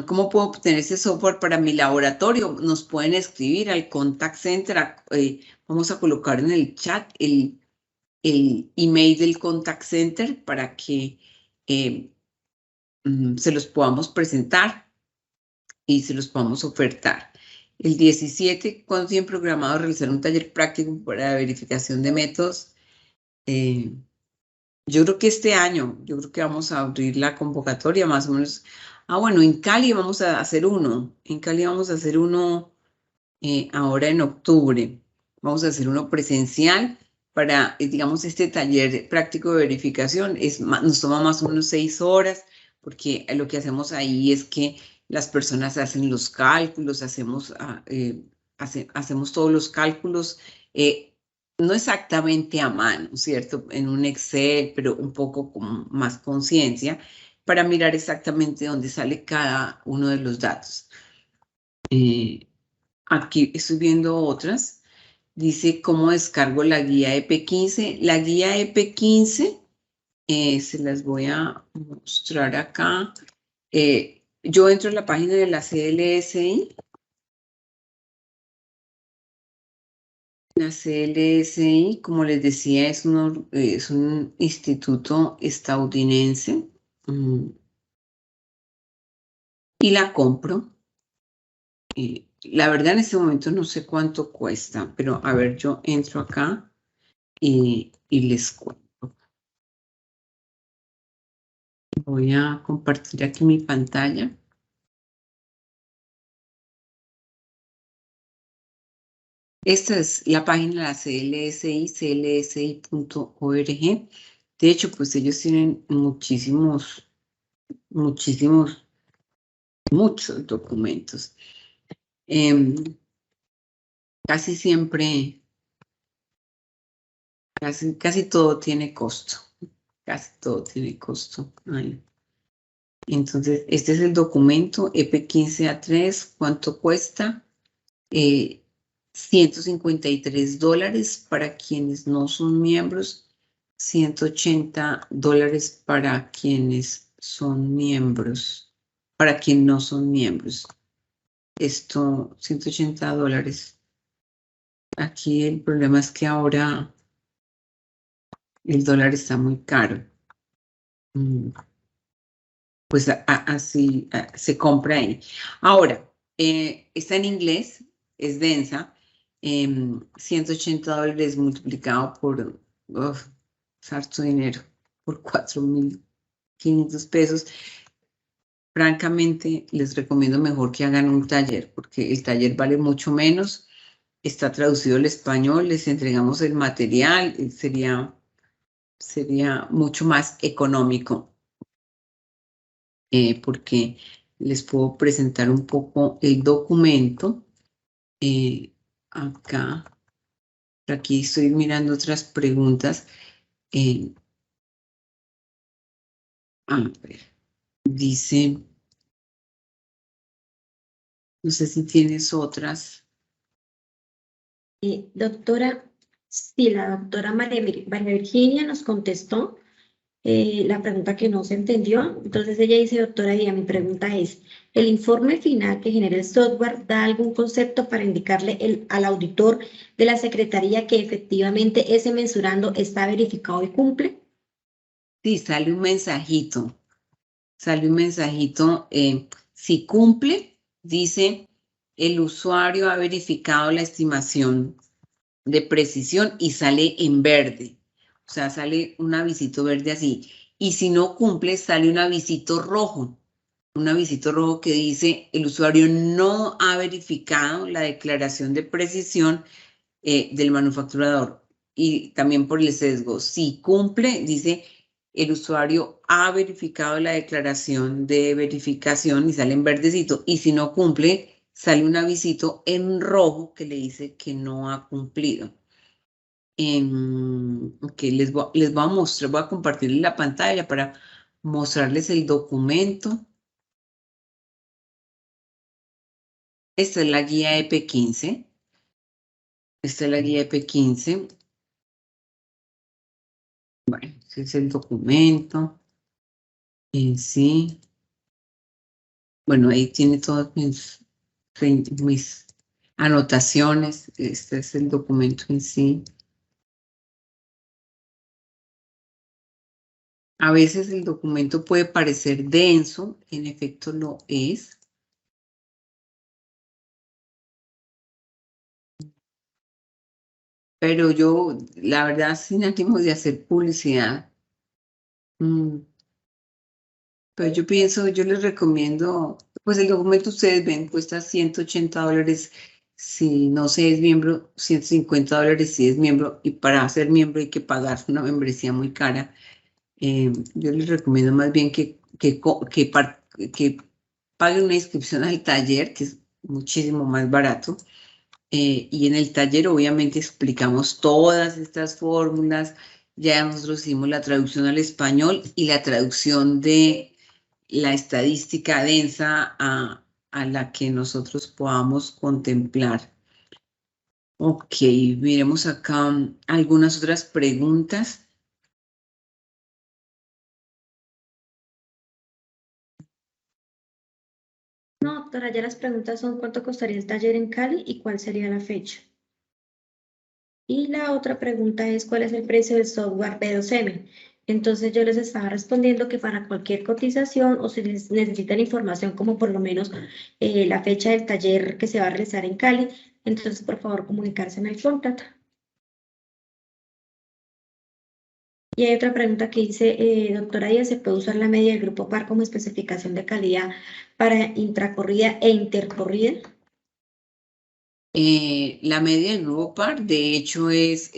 ¿Cómo puedo obtener ese software para mi laboratorio? Nos pueden escribir al contact center. Vamos a colocar en el chat el email del contact center para que se los podamos presentar y se los podamos ofertar. El 17, ¿cuándo tienen programado realizar un taller práctico para verificación de métodos? Yo creo que este año, yo creo que vamos a abrir la convocatoria más o menos. Bueno, en Cali vamos a hacer uno. En Cali vamos a hacer uno ahora en octubre. Vamos a hacer uno presencial para, digamos, este taller práctico de verificación. Nos toma más o menos 6 horas, porque lo que hacemos ahí es que las personas hacen los cálculos, hacemos todos los cálculos, no exactamente a mano, ¿cierto? En un Excel, pero un poco con más conciencia, para mirar exactamente dónde sale cada uno de los datos. Aquí estoy viendo otras. Dice cómo descargo la guía EP15. La guía EP15 se las voy a mostrar acá. Yo entro a la página de la CLSI. La CLSI, como les decía, es un instituto estadounidense. Y la compro. La verdad en este momento no sé cuánto cuesta, pero a ver, yo entro acá y les cuento. Voy a compartir aquí mi pantalla. Esta es la página de la CLSI, clsi.org. De hecho, pues ellos tienen muchos documentos. Casi siempre, casi todo tiene costo. Casi todo tiene costo. Entonces, este es el documento EP15A3. ¿Cuánto cuesta? $153 para quienes no son miembros, $180 para quienes son miembros, para quienes no son miembros. Esto, $180. Aquí el problema es que ahora el dólar está muy caro. Pues así se compra ahí. Ahora, está en inglés, es densa. $180 multiplicado por harto dinero, por 4.500 pesos. Francamente, les recomiendo mejor que hagan un taller, porque el taller vale mucho menos. Está traducido al español, les entregamos el material, sería mucho más económico, porque les puedo presentar un poco el documento. Acá, aquí estoy mirando otras preguntas. A ver, dice, no sé si tienes otras.
Doctora, sí, la doctora María Virginia nos contestó la pregunta que no se entendió. Entonces ella dice, doctora Díaz, mi pregunta es, ¿el informe final que genera el software da algún concepto para indicarle al auditor de la secretaría que efectivamente ese mensurando está verificado y cumple?
Sí, sale un mensajito. Si cumple, dice, el usuario ha verificado la estimación de precisión y sale en verde. O sea, sale un avisito verde así. Y si no cumple, sale un avisito rojo. Un avisito rojo que dice, el usuario no ha verificado la declaración de precisión del manufacturador. Y también por el sesgo. Si cumple, dice, el usuario ha verificado la declaración de verificación y sale en verdecito. Y si no cumple, sale un avisito en rojo que le dice que no ha cumplido. Ok, les voy a mostrar, voy a compartir la pantalla para mostrarles el documento. Esta es la guía EP15. Esta es la guía EP15. Bueno, ese es el documento en sí. Bueno, ahí tiene todas mis anotaciones. Este es el documento en sí. A veces el documento puede parecer denso, en efecto lo es. Pero yo, la verdad, sin ánimos de hacer publicidad, pero yo pienso, yo les recomiendo, pues el documento ustedes ven, cuesta $180 si no se es miembro, $150 si es miembro, y para ser miembro hay que pagar una membresía muy cara. Yo les recomiendo más bien que paguen una inscripción al taller, que es muchísimo más barato. Y en el taller obviamente explicamos todas estas fórmulas. Ya nosotros hicimos la traducción al español y la traducción de la estadística densa a la que nosotros podamos contemplar. Ok, miremos acá algunas otras preguntas.
No, doctora, ya las preguntas son cuánto costaría el taller en Cali y cuál sería la fecha. Y la otra pregunta es cuál es el precio del software B2M. Entonces yo les estaba respondiendo que para cualquier cotización o si necesitan información como por lo menos la fecha del taller que se va a realizar en Cali, entonces por favor comunicarse en el contact. Y hay otra pregunta que dice, doctora Díaz, ¿se puede usar la media del grupo PAR como especificación de calidad para intracorrida e intercorrida?
La media del grupo PAR, de hecho, es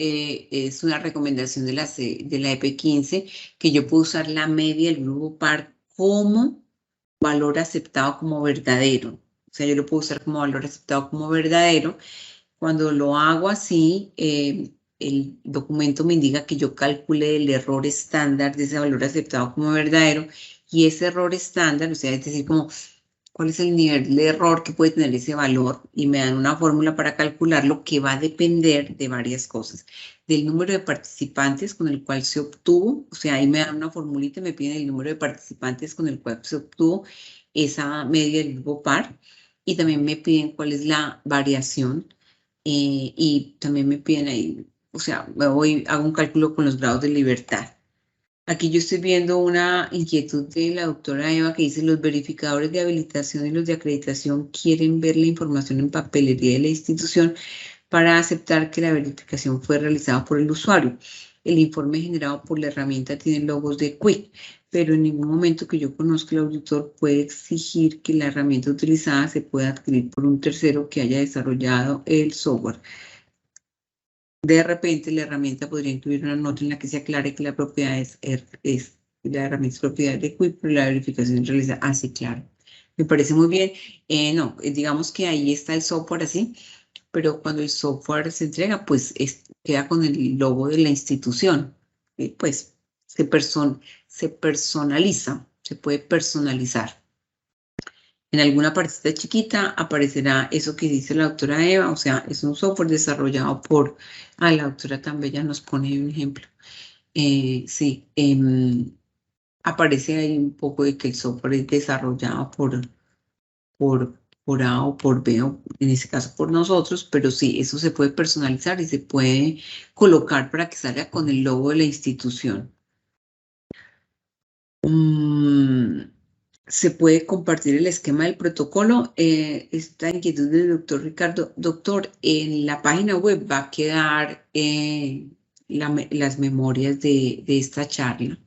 una recomendación de de la EP15 que yo puedo usar la media del grupo PAR como valor aceptado como verdadero. O sea, yo lo puedo usar como valor aceptado como verdadero. Cuando lo hago así, el documento me indica que yo calcule el error estándar de ese valor aceptado como verdadero y ese error estándar, o sea, es decir, como cuál es el nivel de error que puede tener ese valor y me dan una fórmula para calcularlo que va a depender de varias cosas. Del número de participantes con el cual se obtuvo, o sea, ahí me dan una formulita y me piden el número de participantes con el cual se obtuvo esa media del grupo PAR y también me piden cuál es la variación y también me piden ahí, o sea, hago un cálculo con los grados de libertad. Aquí yo estoy viendo una inquietud de la doctora Eva que dice, los verificadores de habilitación y los de acreditación quieren ver la información en papelería de la institución para aceptar que la verificación fue realizada por el usuario. El informe generado por la herramienta tiene logos de Quick, pero en ningún momento que yo conozca el auditor puede exigir que la herramienta utilizada se pueda adquirir por un tercero que haya desarrollado el software. De repente, la herramienta podría incluir una nota en la que se aclare que la propiedad es la herramienta es propiedad de Quick, pero la verificación realiza así, claro. Me parece muy bien. No, digamos que ahí está el software así, pero cuando el software se entrega, pues queda con el logo de la institución. Pues se personaliza, se puede personalizar. En alguna partita chiquita aparecerá eso que dice la doctora Eva, o sea, es un software desarrollado por, la doctora Tambella nos pone un ejemplo. Sí, aparece ahí un poco de que el software es desarrollado por, por A o por B, o en este caso por nosotros, pero sí, eso se puede personalizar y se puede colocar para que salga con el logo de la institución. Se puede compartir el esquema del protocolo. Esta inquietud del doctor Ricardo. Doctor, en la página web va a quedar las memorias de esta charla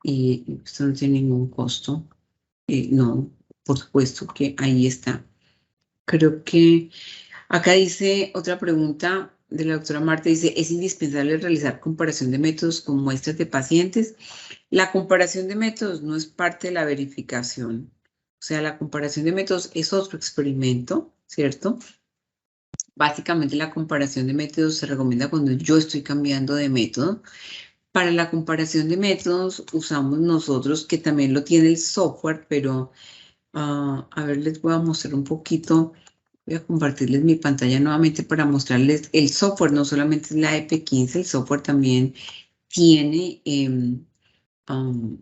y esto no tiene ningún costo. No, por supuesto que ahí está. Creo que acá dice otra pregunta de la doctora Marta, dice, ¿es indispensable realizar comparación de métodos con muestras de pacientes? La comparación de métodos no es parte de la verificación. O sea, la comparación de métodos es otro experimento, ¿cierto? Básicamente la comparación de métodos se recomienda cuando yo estoy cambiando de método. Para la comparación de métodos usamos nosotros, que también lo tiene el software, pero a ver, les voy a mostrar un poquito. Voy a compartirles mi pantalla nuevamente para mostrarles el software. No solamente es la EP15, el software también tiene no,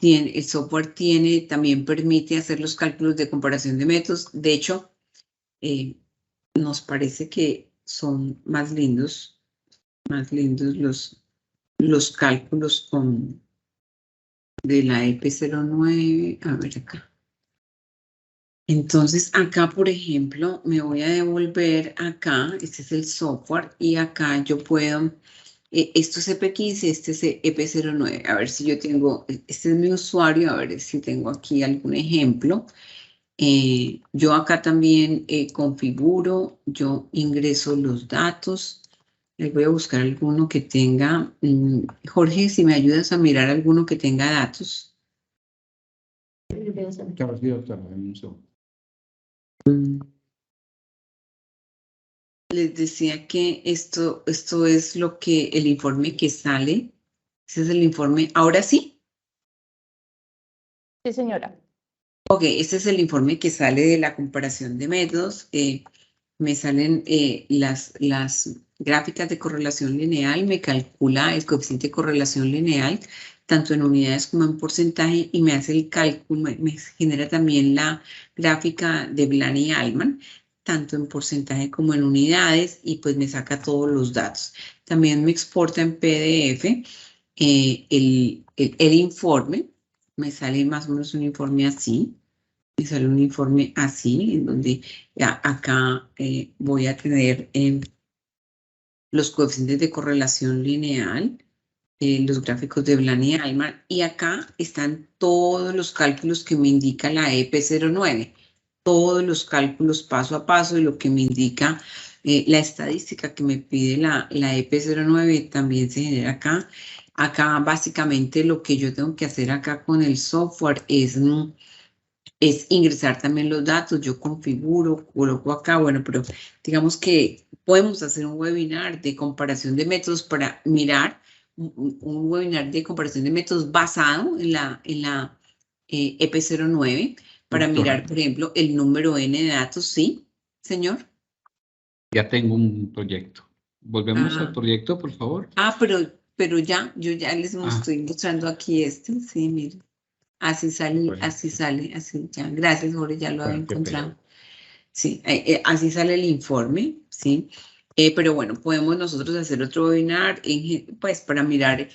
el software también permite hacer los cálculos de comparación de métodos. De hecho, nos parece que son más lindos los cálculos de la EP09. A ver acá. Entonces, acá, por ejemplo, me voy a devolver acá. Este es el software y acá yo puedo... esto es EP15, este es EP09. A ver si yo tengo... Este es mi usuario, a ver si tengo aquí algún ejemplo. Yo acá también configuro, yo ingreso los datos. Les voy a buscar alguno que tenga... Jorge, si me ayudas a mirar alguno que tenga datos. Les decía que esto es lo que el informe que sale. Ese es el informe. ¿Ahora sí?
Sí, señora.
Ok, este es el informe que sale de la comparación de métodos. Me salen las gráficas de correlación lineal, me calcula el coeficiente de correlación lineal, tanto en unidades como en porcentaje, y me hace el cálculo, me genera también la gráfica de Blaney-Allman, tanto en porcentaje como en unidades, y pues me saca todos los datos. También me exporta en PDF el informe, me sale más o menos un informe así. Me sale un informe así, en donde acá voy a tener los coeficientes de correlación lineal, los gráficos de Blaney-Allman, y acá están todos los cálculos que me indica la EP09, todos los cálculos paso a paso de lo que me indica la estadística que me pide la EP09 también se genera acá. Acá básicamente lo que yo tengo que hacer acá con el software es ingresar también los datos, yo configuro, coloco acá, bueno, pero digamos que podemos hacer un webinar de comparación de métodos para mirar, un webinar de comparación de métodos basado en la EP09 para mirar, por ejemplo, el número N de datos, ¿sí, señor?
Ya tengo un proyecto. Volvemos al proyecto, por favor.
Pero yo ya les estoy mostrando aquí sí, miren. Así sale, así ya. Gracias, Jorge, ya lo había encontrado. Sí, así sale el informe, ¿sí? Pero bueno, podemos nosotros hacer otro webinar, pues, para mirar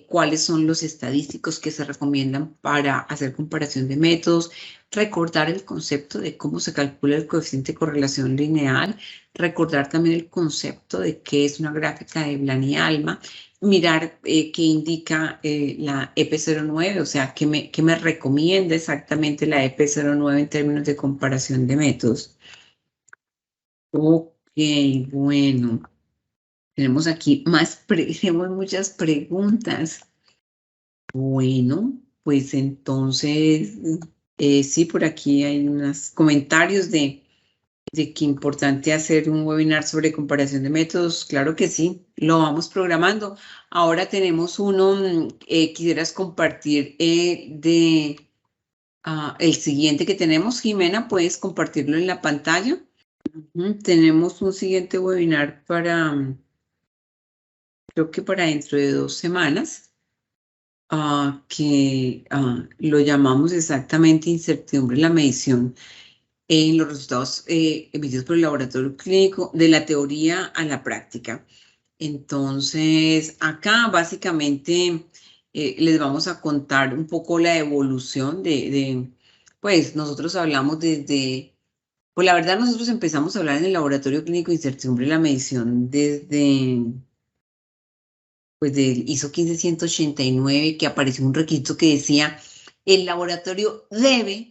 cuáles son los estadísticos que se recomiendan para hacer comparación de métodos, recordar el concepto de cómo se calcula el coeficiente de correlación lineal, recordar también el concepto de qué es una gráfica de Blaney-Allman, mirar qué indica la EP09, o sea, qué me recomienda exactamente la EP09 en términos de comparación de métodos. Ok, bueno. Tenemos aquí tenemos muchas preguntas. Bueno, pues entonces, sí, por aquí hay unos comentarios de que importante hacer un webinar sobre comparación de métodos. Claro que sí, lo vamos programando. Ahora tenemos uno, quisieras compartir el siguiente que tenemos. Jimena, ¿puedes compartirlo en la pantalla? Tenemos un siguiente webinar creo que para dentro de 2 semanas, que lo llamamos exactamente incertidumbre en la medición en los resultados emitidos por el laboratorio clínico, de la teoría a la práctica. Entonces, acá básicamente les vamos a contar un poco la evolución pues nosotros hablamos pues la verdad nosotros empezamos a hablar en el laboratorio clínico de incertidumbre en la medición desde pues del ISO 15189, que apareció un requisito que decía el laboratorio debe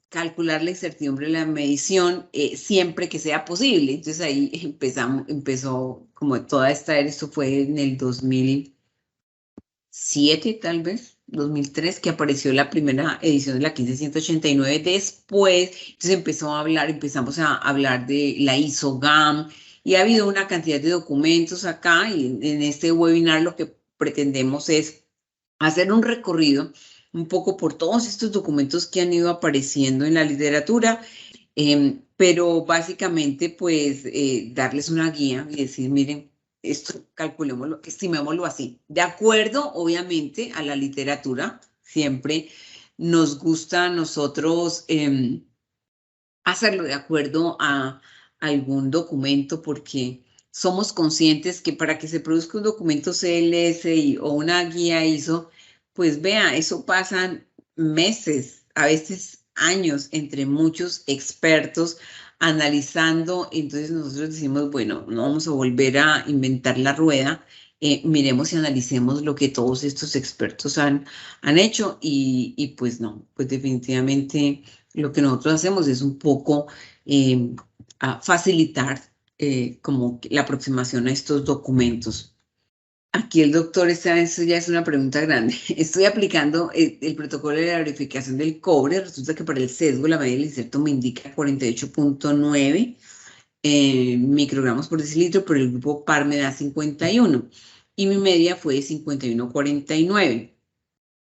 calcular la incertidumbre de la medición siempre que sea posible. Entonces ahí empezó como toda esta era, esto fue en el 2007 tal vez, 2003, que apareció la primera edición de la 15189. Después, entonces empezamos a hablar de la ISO-GAM, y ha habido una cantidad de documentos acá, y en este webinar lo que pretendemos es hacer un recorrido un poco por todos estos documentos que han ido apareciendo en la literatura, pero básicamente pues darles una guía y decir, miren, esto calculémoslo, estimémoslo así. De acuerdo, obviamente, a la literatura, siempre nos gusta a nosotros hacerlo de acuerdo a algún documento, porque somos conscientes que para que se produzca un documento CLSI o una guía ISO, pues vea, eso pasan meses, a veces años, entre muchos expertos analizando. Entonces nosotros decimos, bueno, no vamos a volver a inventar la rueda, miremos y analicemos lo que todos estos expertos han hecho, y pues no, pues definitivamente lo que nosotros hacemos es un poco facilitar como la aproximación a estos documentos. Aquí el doctor está, eso ya es una pregunta grande. Estoy aplicando el protocolo de la verificación del cobre. Resulta que para el sesgo la medida del inserto me indica 48.9 microgramos por decilitro, pero el grupo par me da 51 y mi media fue 51.49.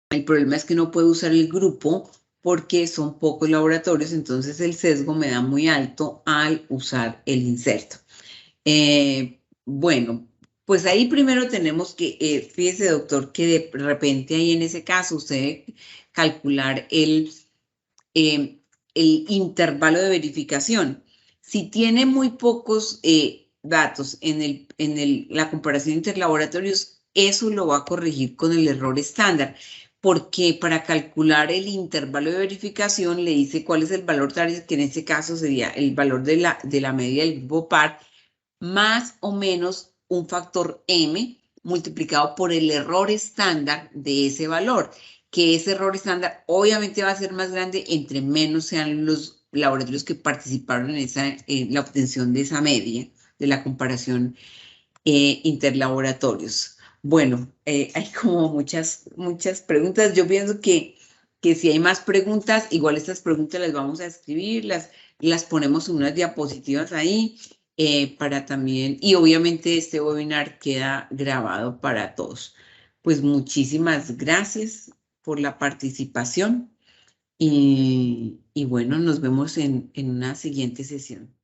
El problema es que no puedo usar el grupo porque son pocos laboratorios, entonces el sesgo me da muy alto al usar el inserto. Bueno, pues ahí primero tenemos que, fíjese doctor, que de repente ahí en ese caso usted calcular el intervalo de verificación. Si tiene muy pocos datos en la comparación interlaboratorios, eso lo va a corregir con el error estándar, porque para calcular el intervalo de verificación le dice cuál es el valor target, que en este caso sería el valor de la media del grupo par, más o menos un factor M multiplicado por el error estándar de ese valor, que ese error estándar obviamente va a ser más grande entre menos sean los laboratorios que participaron en la obtención de esa media, de la comparación interlaboratorios. Bueno, hay como muchas preguntas. Yo pienso que si hay más preguntas, igual estas preguntas las vamos a escribir, las ponemos en unas diapositivas ahí para también, y obviamente este webinar queda grabado para todos. Pues muchísimas gracias por la participación y bueno, nos vemos en una siguiente sesión.